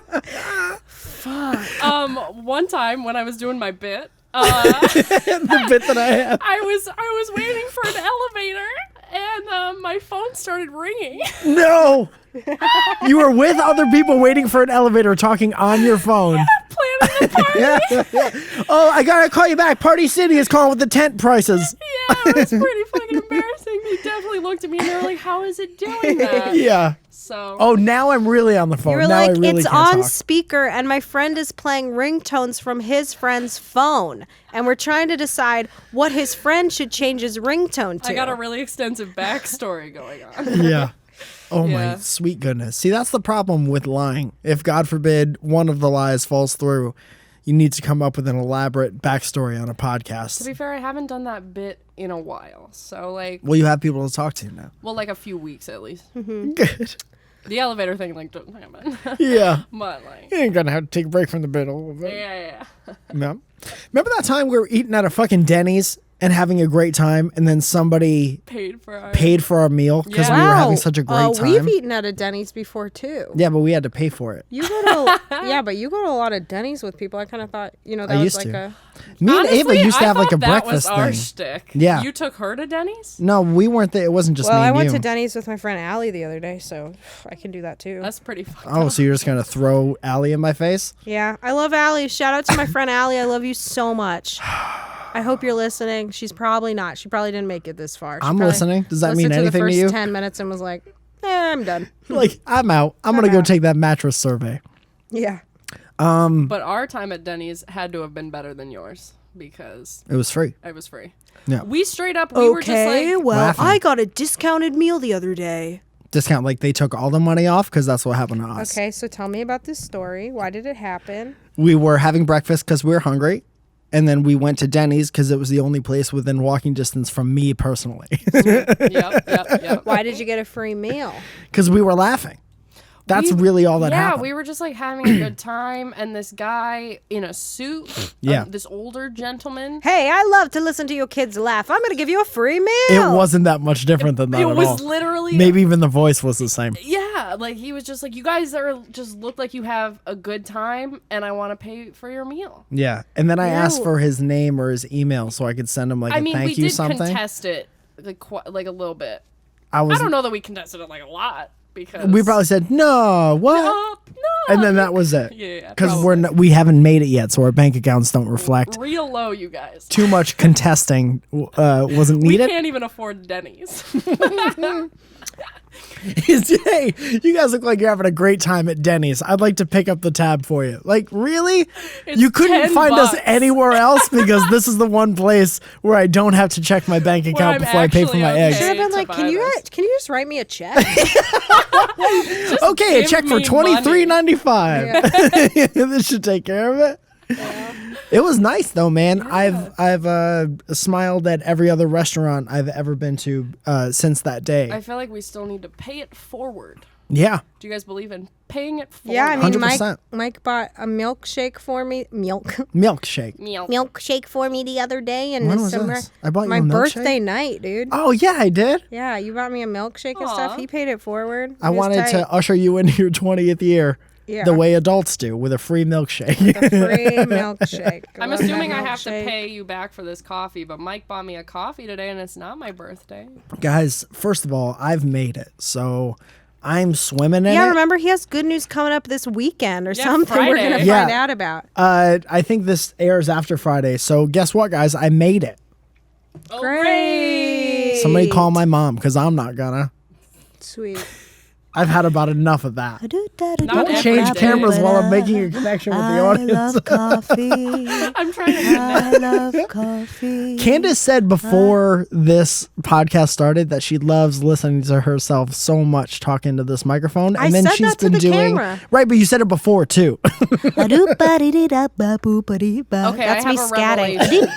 One time when I was doing my bit, The bit that I have. I was waiting for an elevator, and my phone started ringing. No. You were with other people waiting for an elevator talking on your phone. Planning the party. Yeah. Oh, I gotta call you back. Party City is calling with the tent prices. Yeah, it was pretty fucking embarrassing. They definitely looked at me and they were like, "How is it doing that?" Yeah. So. Oh, now I'm really on the phone. you were now like, I really it's can't on talk. speaker, and my friend is playing ringtones from his friend's phone, and we're trying to decide what his friend should change his ringtone to. I got a really extensive backstory going on. Yeah. Oh my Yeah. sweet goodness. See, that's the problem with lying. If God forbid one of the lies falls through, you need to come up with an elaborate backstory on a To podcast. be fair, I haven't done that bit in a while. So like, Well, you have people to talk to now. well, like a few weeks at least. Good. The elevator thing, like, doesn't happen. Yeah. But like, You ain't gonna have to take a break from the bit a little bit. yeah. No. Remember that time we were eating at a fucking Dennys and having a great time, and then somebody Paid for our meal because Yeah. we were Wow. having such a great time. We've eaten at a Denny's before too. Yeah, but we had to pay for it. You go to but you go to a lot of Denny's with people. I kind of thought that was used like to. a Me and Ava Honestly, used to I have like a thought that breakfast was our thing. shtick. Yeah. You took her to Denny's? No, we weren't there. It wasn't just well. me I and went you. to Denny's with my friend Allie the other day, so I can do that too. That's pretty fucked Oh, up. so you're just gonna throw Allie in my face? Yeah, I love Allie. Shout out to my friend Allie. I love you so much. I hope you're listening. She's probably not. She probably didn't make it this far. She I'm probably listening. Does that listened mean to anything the to first you? 10 minutes and was like, I'm done. Like, I'm out. I'm gonna go take that mattress survey. Yeah. But our time at Denny's had to have been better than yours because It was free. it was free. Yeah. We straight up, we were just like, well, Laughing. I got a discounted meal the other day. Discount, like they took all the money off because that's what happened to us. Okay, so tell me about this story. Why did it happen? We were having breakfast because we were hungry. And then we went to Denny's because it was the only place within walking distance from me personally. yep. Why did you get a free meal? Because we were laughing. That's really all that happened. Yeah, we were just like having a good time, and this guy in a suit, Yeah. this older gentleman. Hey, I love to listen to your kids laugh. I'm going to give you a free meal. It wasn't that much different than that It at was all. literally Maybe even the voice was the same. Yeah, like he was just like, you guys are just look like you have a good time, and I want to pay for your meal. Yeah. And then I asked Ew. for his name or his email so I could send him like I a mean, we thank you did something. contest it like a little bit. I I don't know that we contested it like a lot because We probably said, no, what? no. And then that was it. Yeah, Because probably. we haven't made it yet, so our bank accounts don't reflect. Real low, you guys. Too much contesting wasn't We needed. can't even afford Dennys. Hey, you guys look like you're having a great time at Dennys. I'd like to pick up the tab for you. Like, really? It's You couldn't find us $10. anywhere else because this is the one place where I don't have to check my bank account I'm before I pay for actually my okay. eggs. Should have been to like, buy can you this. just write me a check? Okay, a give check for me $23.95. This should take care of it. It was nice though, man. Yeah. I've smiled at every other restaurant I've ever been to since that day. I feel like we still need to pay it forward. Yeah, Do you guys believe in paying it forward? Yeah, I mean, 100%. Mike bought a milkshake for me. milkshake. Milkshake for me the other day, and When this was summer, this? I bought you my a milkshake? birthday night, dude. Oh yeah, I did. Yeah, you bought me a milkshake and Aw. stuff. He paid it forward. I He was wanted tight. to usher you into your 20th year Yeah. the way adults do, with a free milkshake. The free milkshake. I'm love that assuming I have to milkshake. pay you back for this coffee, but Mike bought me a coffee today, and it's not my birthday. Guys, first of all, I've made it, so I'm swimming in Yeah, it. remember he has good news coming up this weekend or Yeah, something. We're gonna Friday. Yeah. find out about. I think this airs after Friday, so guess what, guys? I made it. Oh, Great. Somebody call my mom, because I'm not gonna. Sweet. I've had about enough of that. Not Don't every change day. cameras while I'm making a connection with the audience. coffee. I'm trying to connect. love coffee. Candace said before this podcast started that she loves listening to herself so much talking to this microphone. And I then said she's that to been the doing camera. right, but you said it before too. Okay, That's I me have a scatting. revelation.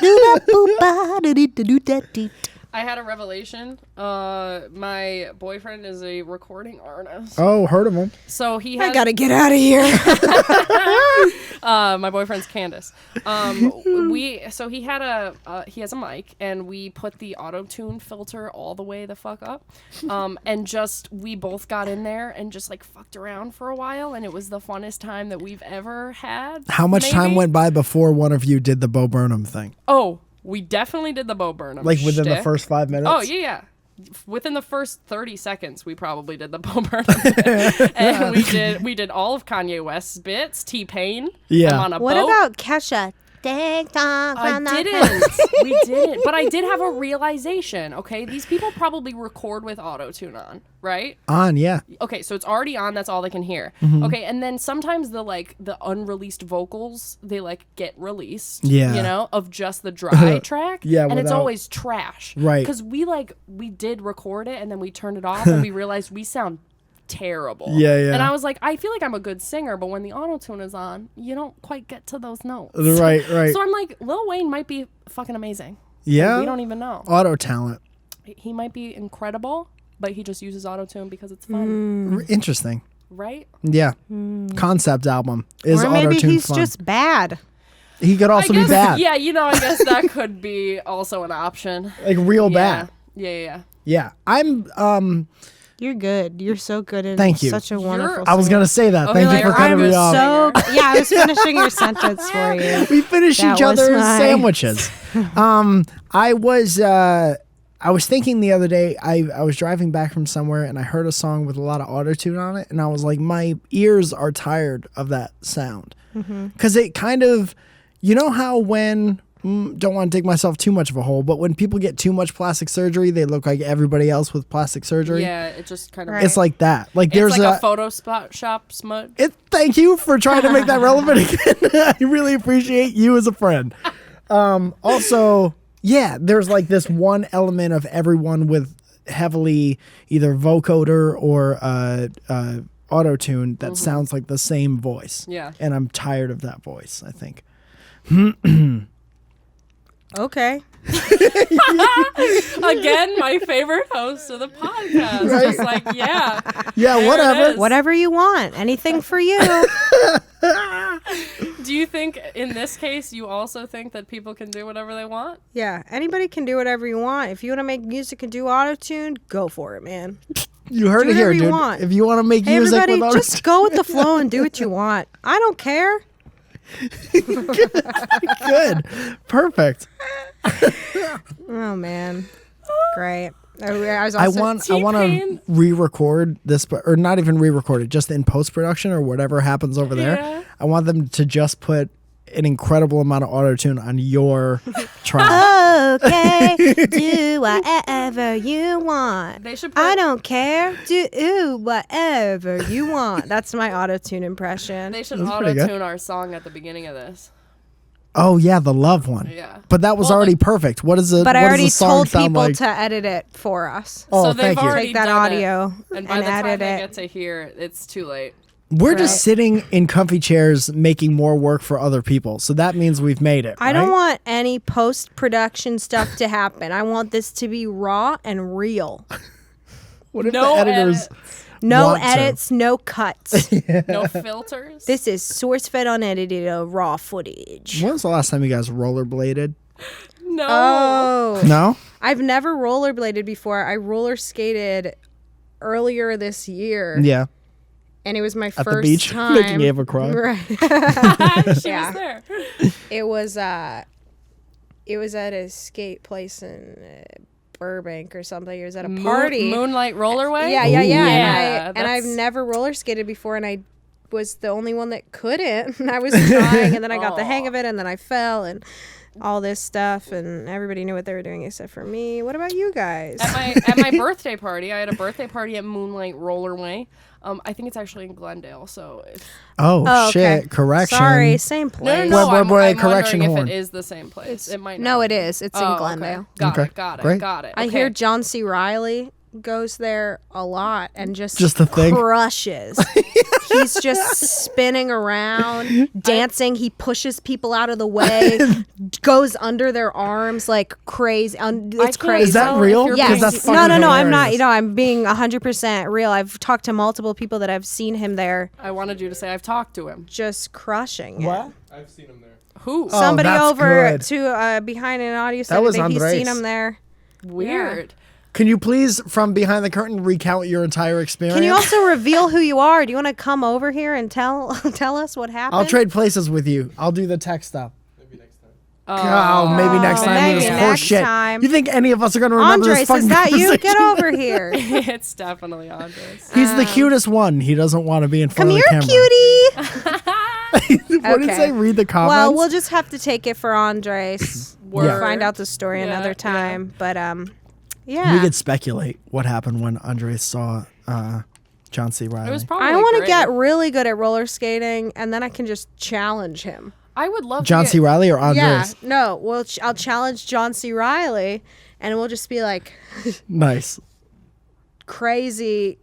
I had a revelation. My boyfriend is a recording artist. Oh, heard of him. So he I has gotta get out of here. my boyfriend's Candace. He has a mic, and we put the Autotune filter all the way the fuck up. And we both got in there and just like fucked around for a while, and it was the funnest time that we've ever had. How much time maybe. went by before one of you did the Bo Burnham thing? Oh, we definitely did the Bo Burnham. Like within the shtick. first 5 minutes? Oh yeah. Within the first 30 seconds, we probably did the Bo Burnham. And we did all of Kanye West's bits. T-Pain. Yeah. I'm on a What boat. about Kesha? TikTok. I didn't. We didn't. But I did have a realization, okay? These people probably record with Autotune on, right? On, yeah. Okay, so it's already on, that's all they can hear. Mm-hmm. Okay, and then sometimes the unreleased vocals, they get released, Yeah. you know, of just the dry track. Yeah, and it's without- always trash. Right. Because we did record it and then we turned it off and we realized we sound terrible. Yeah, yeah. And I was like, I feel like I'm a good singer, but when the Autotune is on, you don't quite get to those notes. Right, right. So I'm like, Lil Wayne might be fucking amazing. Yeah. We don't even know. Auto talent. He might be incredible, but he just uses Autotune because it's fun. Interesting. Right? Yeah. Concept album. Is Or maybe Autotune he's fun? just bad. He could also be bad. Yeah, I guess that could be also an option. Like real bad. Yeah. Yeah. I'm You're good. You're so good and Thank you. such a wonderful I was singer. gonna say that. Okay, Thank you for like, cutting me off. I was finishing your sentence for you. We finished That each was other's my- sandwiches. I was thinking the other day, I was driving back from somewhere and I heard a song with a lot of autotune on it, and I was like, my ears are tired of that sound. Because it kind of, you know how when, don't want to dig myself too much of a hole, but when people get too much plastic surgery, they look like everybody else with plastic surgery. Yeah, it just kind of. Right. It's like that. Like It's there's like a Photoshop smudge. Thank you for trying to make that relevant again. I really appreciate you as a friend. Also, yeah, there's like this one element of everyone with heavily either vocoder or auto-tune that sounds like the same voice. Yeah. And I'm tired of that voice, I think. Okay. Again, my favorite host of the podcast. Right? Just like, yeah. Yeah, There it whatever. is. Whatever you want. Anything for you. Do you think in this case you also think that people can do whatever they want? Yeah. Anybody can do whatever you want. If you want to make music and do autotune, go for it, man. You heard Do it here, whatever you dude. want. If you want to make Hey, music everybody, without just go with the flow and do what you want. I don't care. good. Perfect. Oh, man. Great. I was I also, want to T-Pain. re-record this, or not even re-record it, just in post-production or whatever happens over Yeah. there. I want them to just put an incredible amount of auto-tune on your track. Okay, do whatever you want. They should put I don't care. Do whatever you want. That's my autotune impression. They should That's pretty good. auto-tune our song at the beginning of this. Oh yeah, the love one. Yeah. But that was Well, already perfect. What is it? But I what does already the song told sound people like? to edit it for us. Oh, so they've thank you. already Take that done it, audio and by and the time edit they it. get to hear, it's too late. We're just Right. sitting in comfy chairs making more work for other people. So that means we've made it. I don't right? want any post-production stuff to happen. I want this to be raw and real. What if No the editors? No Want to. edits, no cuts. No filters. This is Sourcefed unedited raw footage. When was the last time you guys rollerbladed? No. Oh. No. I've never rollerbladed before. I roller skated earlier this year. Yeah. And it was my At first the beach, time. making Ava cry. Right. She Yeah. was there. It was at a skate place in Burbank or something. It was at a party. Moonlight Rollerway? Yeah. Ooh. Yeah, And I've that's- never roller skated before, and I was the only one that couldn't. And I was trying, and then I got the hang of it, and then I fell, and all this stuff, and everybody knew what they were doing except for me. What about you guys? At my birthday party, I had a birthday party at Moonlight Rollerway. I think it's actually in Glendale, so if, Oh, Oh, okay. shit! Correction. Sorry, same place. no, Wait, wait, I'm correction wondering horn. if it is the same place. It might No, not it be. is. It's Oh, in okay. Glendale. Okay, Got great. it. I Okay. hear John C. Reilly goes there a lot and just a thing? crushes. He's just spinning around, dancing. He pushes people out of the way, goes under their arms like crazy. It's can't crazy. Is that tell real? if you're 'Cause Yes. that's No, fucking I'm not. hilarious. I'm being 100% real. I've talked to multiple people that have seen him there I wanted you to say I've talked to him. just crushing it. What? I've seen him there. Who? Oh, Somebody that's over good. to behind an audio That center was that he's Andres. seen him there. Weird. Can you please, from behind the curtain, recount your entire experience? Can you also reveal who you are? Do you want to come over here and tell us what happened? I'll trade places with you. I'll do the tech stuff. Maybe next time. Oh, maybe next time. maybe This next horse shit. time. You think any of us are going to remember Andres, this fucking is that you? conversation? Get over here. It's definitely Andres. He's the cutest one. He doesn't want to be in front Come of here, the camera. cutie. What did it Okay. say? Read the comments. Well, we'll just have to take it for Andres. We'll Word. find out the story Yeah, another yeah. time. But yeah. We could speculate what happened when Andres saw John C. Reilly. It was probably I want to great. get really good at roller skating, and then I can just challenge him. I would love John to C. get, Reilly or Yeah, Andres? no. Well, I'll challenge John C. Reilly, and we'll just be like Nice. crazy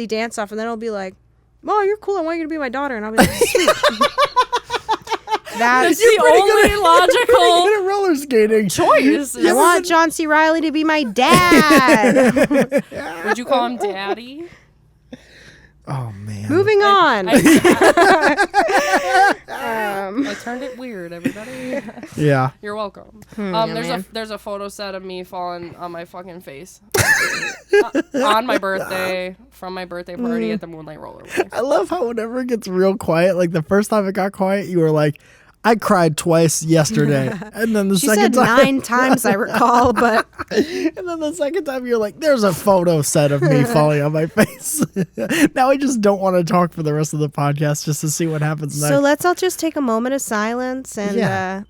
dance off, and then it'll be like, "Oh, you're cool. I want you to be my daughter," and I'll be like, "Sweet." That's the only logical Good at roller skating. choice. I want John C. Reilly to be my dad. Would you call him daddy? Oh man. Moving on. I turned it weird, everybody. Yeah. You're welcome. man. There's a photo set of me falling on my fucking face on my birthday from my birthday party at the Moonlight Rollerway. I love how whenever it gets real quiet, like the first time it got quiet, you were like, I cried twice yesterday. And then the She second said time 9 times, I recall, but and then the second time you're like, there's a photo set of me falling on my face. Now I just don't want to talk for the rest of the podcast just to see what happens next. so let's all just take a moment of silence and Yeah.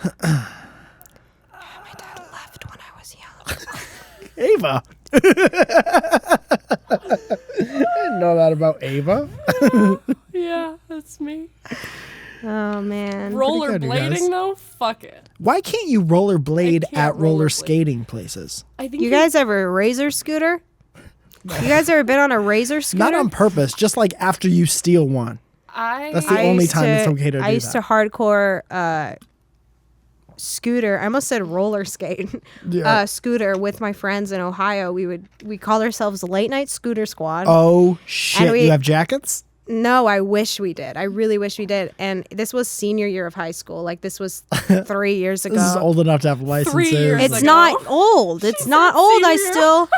my dad left when I was young. Ava. I didn't know that about Ava. Yeah, that's me. Oh man. good, you guys. Rollerblading though, fuck it. Why can't you rollerblade I can't at roller rollerblade. skating places? I think You guys ever a razor scooter? You guys ever been on a razor scooter? Not on purpose, just like after you steal one. That's the only used time it's okay to I do used that. to hardcore scooter. I almost said roller skate. Yeah. Scooter with my friends in Ohio. We called ourselves the Late Night Scooter Squad. Oh shit! we- You have jackets? No, I wish we did. I really wish we did. And this was senior year of high school. Like this was 3 years ago. This is old enough to have licenses. years It's ago. not old. It's not said old. I senior. still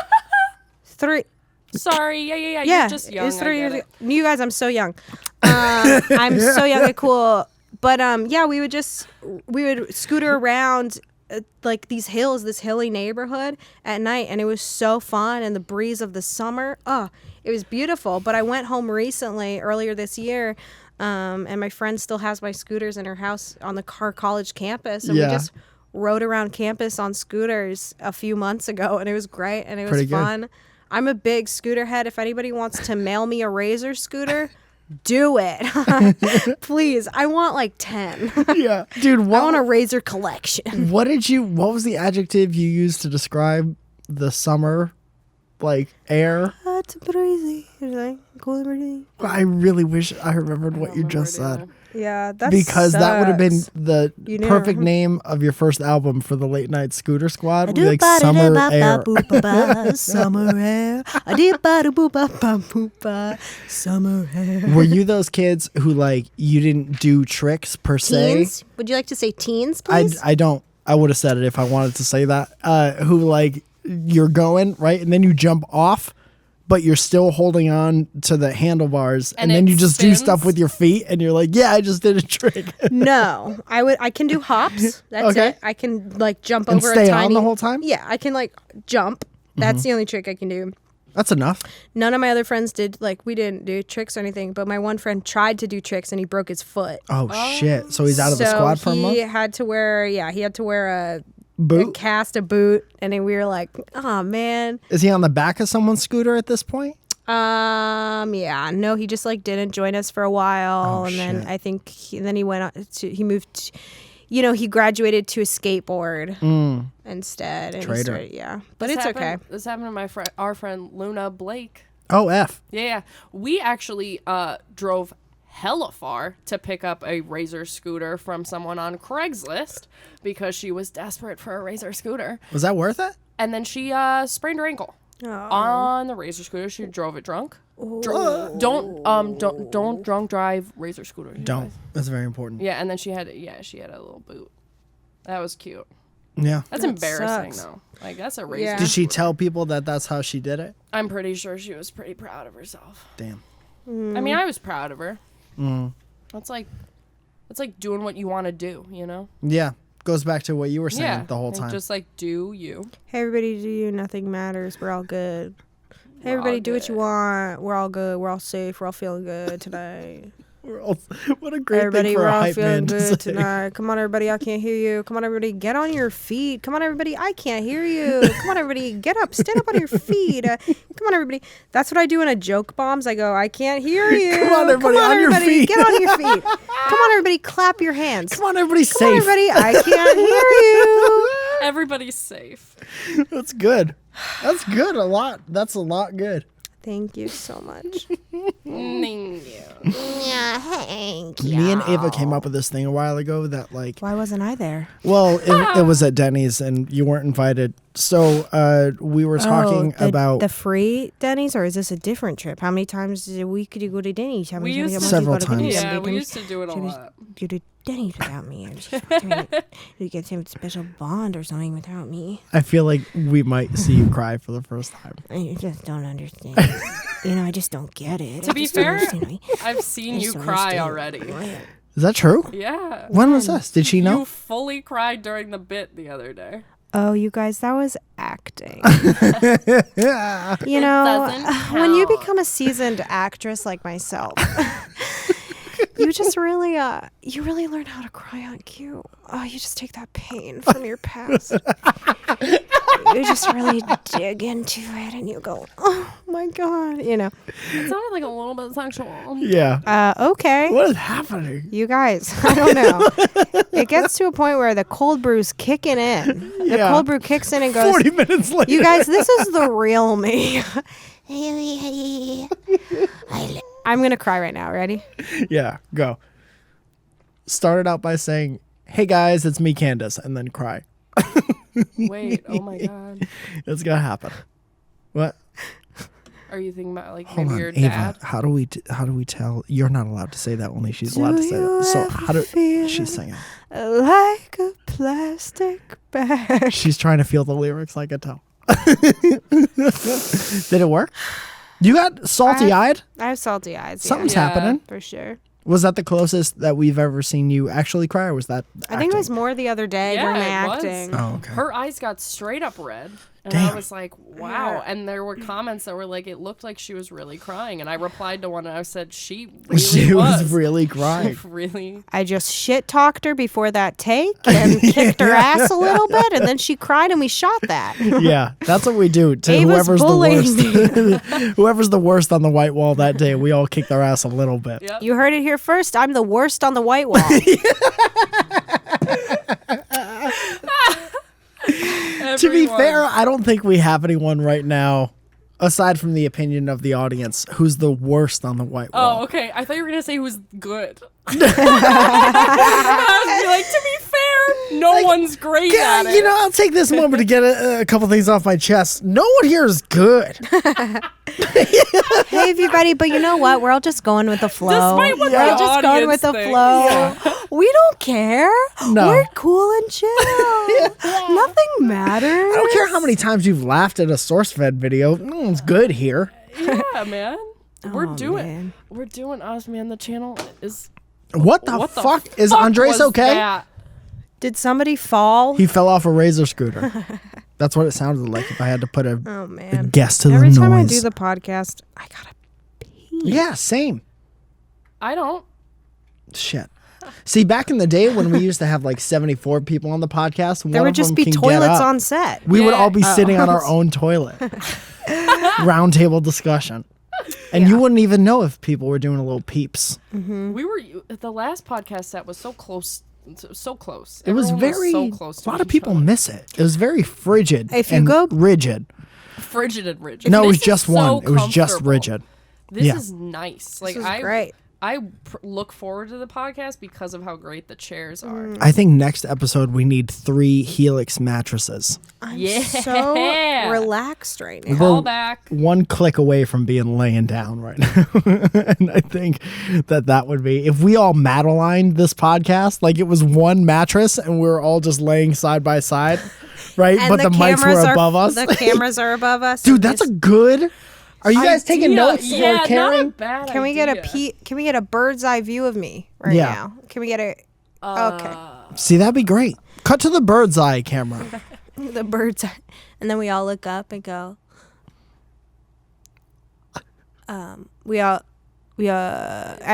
3. Sorry, yeah. Yeah, You're just young. it was I 3 get years it. ago. You guys, I'm so young. I'm so young and cool. But yeah, we would scooter around like these hills, this hilly neighborhood at night, and it was so fun. And the breeze of the summer, it was beautiful. But I went home recently, earlier this year, and my friend still has my scooters in her house on the college campus, and Yeah. we just rode around campus on scooters a few months ago, and it was great and it was Pretty good. fun. I'm a big scooter head. If anybody wants to mail me a razor scooter, do it. Please. I want like 10. Yeah, dude. I want a What? razor collection. What was the adjective you used to describe the summer, like air? It's breezy. It's like cool and breezy. I really wish I remembered what you remember just it either. said. Yeah, that's Because that would have been the You knew. perfect name of your first album for the Late Night Scooter Squad. Would be like Summer Air. Summer air. Summer air. Were you those kids who like you didn't do tricks per se? Teens? Would you like to say teens, please? I don't. I would have said it if I wanted to say that. Who like you're going right and then you jump off, but you're still holding on to the handlebars, and And then it you just do spins? stuff with your feet, and you're like, yeah, I just did a trick. No, I can do hops. That's Okay. it. I can like jump And over stay a on tiny. the whole time? Yeah, I can like jump. That's the only trick I can do. That's enough. None of my other friends did like we didn't do tricks or anything. But my one friend tried to do tricks and he broke his foot. Oh shit! So he's out of the squad for a he month. had to wear a Boot. cast, a boot, and then we were like, oh man. Is he on the back of someone's scooter at this point? Yeah, no, he just like didn't join us for a while, Oh, and then shit. I think then he went on to he moved. He graduated to a skateboard instead. And he Traitor. started, yeah, but it's okay. This happened to our friend Luna Blake. Oh f. Yeah. We actually drove hella far to pick up a Razor scooter from someone on Craigslist because she was desperate for a Razor scooter. Was that worth it? And then she sprained her ankle on the Razor scooter. She drove it drunk. Don't drunk drive Razor scooter. you Don't. guys. That's very important. Yeah, and then she had a little boot. That was cute. Yeah. That's That embarrassing sucks. though. Like that's a Razor. Yeah. Did she scooter. tell people that that's how she did it? I'm pretty sure she was pretty proud of herself. Damn. I mean, I was proud of her. That's like doing what you want to do, you know? Yeah. Goes back to what you were saying Yeah. the whole like, time. Just like do you. Hey, everybody, do you? Nothing matters. We're all good. Hey, We're everybody, all do what you good. want. We're all good. We're all safe. We're all feeling good tonight. What a great Everybody, thing for we're a all hype man feeling to good say. tonight. Come on, everybody, I can't hear you. Come on, everybody, get on your feet. Come on, everybody, I can't hear you. Come on, everybody, get up, stand up on your feet. Come on, everybody. That's what I do in a joke bombs. I go, I can't hear you. Come on, everybody, on your feet. Get on your feet. Come on, everybody, clap your hands. Come on, everybody's Come on, safe. everybody, I can't hear you. Everybody's safe. That's good. That's good. A lot. That's a lot good. Thank you so much. Thank you. Yeah, thank you. Me and Ava came up with this thing a while ago that like, Why wasn't I there? well, it was at Dennys and you weren't invited. So we were talking about the free Dennys, or is this a different trip? How many times a week could you go to Dennys? How many We times used a to- month you go Several to Dennys? times. Yeah, we used to do it a lot. You do Dennys without me. You get some special bond or something without me. I feel like we might see you cry for the first time. You just don't understand. I just don't get it. To be fair, I've seen you cry already. Is that true? Yeah. When was this? Did she know? You fully cried during the bit the other day. Oh, you guys, that was acting. Yeah. doesn't When you count. become a seasoned actress like myself, you just really learn how to cry on cue. Oh, you just take that pain from your past. You just really dig into it and you go, oh my God, It sounded like a little bit sexual. Yeah. Okay. What is happening? You guys, I don't know. It gets to a point where the cold brew's kicking in. The Yeah. cold brew kicks in and goes, 40 minutes later. you guys, this is the real me. I'm going to cry right now. Ready? Yeah, go. Started out by saying, hey guys, it's me, Candace, and then cry. Wait, oh my God. It's gonna happen. What? Are you thinking about like Hold maybe on, your Ava. dad? How do we tell? You're not allowed to say that. Only she's allowed to say that. So how do she's singing? Like a plastic bag. She's trying to feel the lyrics. I could tell. Did it work? You got salty eyed. I have salty eyes. Something's Yeah. happening. For sure. Was that the closest that we've ever seen you actually cry, or was that? I think it was more the other day Yeah, during my it was. acting. Oh, okay. Her eyes got straight up red. And Damn. I was like, wow. And there were comments that were like, it looked like she was really crying. And I replied to one and I said, she really She was was. really crying. Really? I just shit talked her before that take and kicked her ass a little bit, and then she cried and we shot that. Yeah, that's what we do to Ava's whoever's the bullying worst. Whoever's the worst on the white wall that day, we all kick their ass a little bit. Yep. You heard it here first. I'm the worst on the white wall. To be Everyone. fair, I don't think we have anyone right now, aside from the opinion of the audience, who's the worst on the white wall. Oh, okay. I thought you were going to say who's good. I was like, to be fair, no one's great Yeah, at it. you know, I'll take this moment to get a couple things off my chest. No one here is good. Hey, everybody, but you know what? We're all just going with the flow. Despite what We're the all just going with the audience flow. We don't care. No. We're cool and chill. Nothing matters. I don't care how many times you've laughed at a Sourcefed video. No one's good here. Yeah, man. We're Oh, doing man. We're doing us, man. The channel is... What the What the fuck? Is fuck Andres was okay? that? Did somebody fall? He fell off a razor scooter. That's what it sounded like if I had to put a Oh, man. guess to Every the time I noise. do the podcast, I gotta pee. Yeah, same. I don't. Shit. See, back in the day when we used to have like 74 people on the podcast, There one would of just them be can get toilets up. on set. We would Yeah. all be sitting on our own toilet. Round table discussion. And you wouldn't even know if people were doing a little peeps. We were... The last podcast set was so close. So close. It was Everyone very... so close to a lot of each people other. miss it. It was very frigid If you and go- rigid. Frigid and rigid. No, it was This is just so one. It was just comfortable. rigid. This Yeah. is nice. Like This is great. I look forward to the podcast because of how great the chairs are. I think next episode we need 3 Helix mattresses. I'm Yeah. so relaxed right now. Call back. One click away from being laying down right now. And I think that would be, if we all Madeline this podcast, like it was one mattress and we were all just laying side by side, right? And But the mics cameras were are- above us. The cameras are above us. Dude, and that's this- a good... Are you guys taking Idea. notes Yeah, or carrying? not a bad Can we get idea. Can we get a bird's eye view of me right Yeah. now? Can we get a? Okay, See, that'd be great. Cut to the bird's eye camera. the bird's eye, and then we all look up and go. I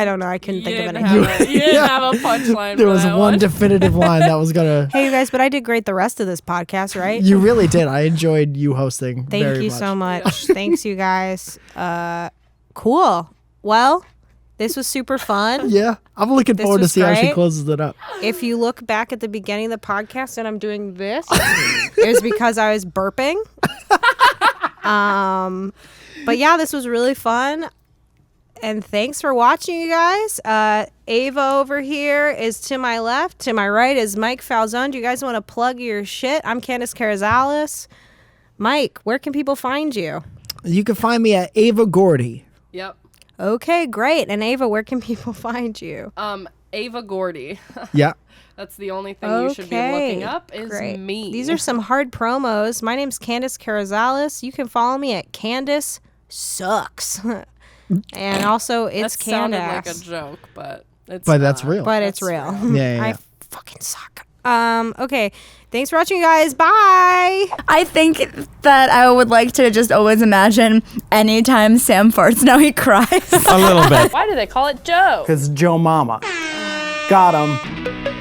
don't know. I couldn't think of didn't anything. have a- you didn't have a punchline. There for was that one definitive line that was gonna... Hey, you guys, but I did great the rest of this podcast, right? You really did. I enjoyed you hosting. Thank very you much. so much. Thanks, you guys. Cool. Well, this was super fun. Yeah, I'm looking forward to was see how she great. closes it up. If you look back at the beginning of the podcast and I'm doing this, it was because I was burping. But yeah, this was really fun. And thanks for watching, you guys. Ava over here is to my left. To my right is Mike Falzone. Do you guys want to plug your shit? I'm Candace Carrizales. Mike, where can people find you? You can find me at Ava Gordy. Yep. Okay, great. And Ava, where can people find you? Ava Gordy. Yeah. That's the only thing you should be looking up is great. me. These are some hard promos. My name's Candace Carrizales. You can follow me at Candace Sucks. And also, it's that sounded Candace. like a joke, but it's that's not. real. But it's real. Yeah. I fucking suck. Okay. Thanks for watching, you guys. Bye. I think that I would like to just always imagine anytime Sam farts, now he cries. A little bit. Why do they call it Joe? Because Joe Mama. Got him.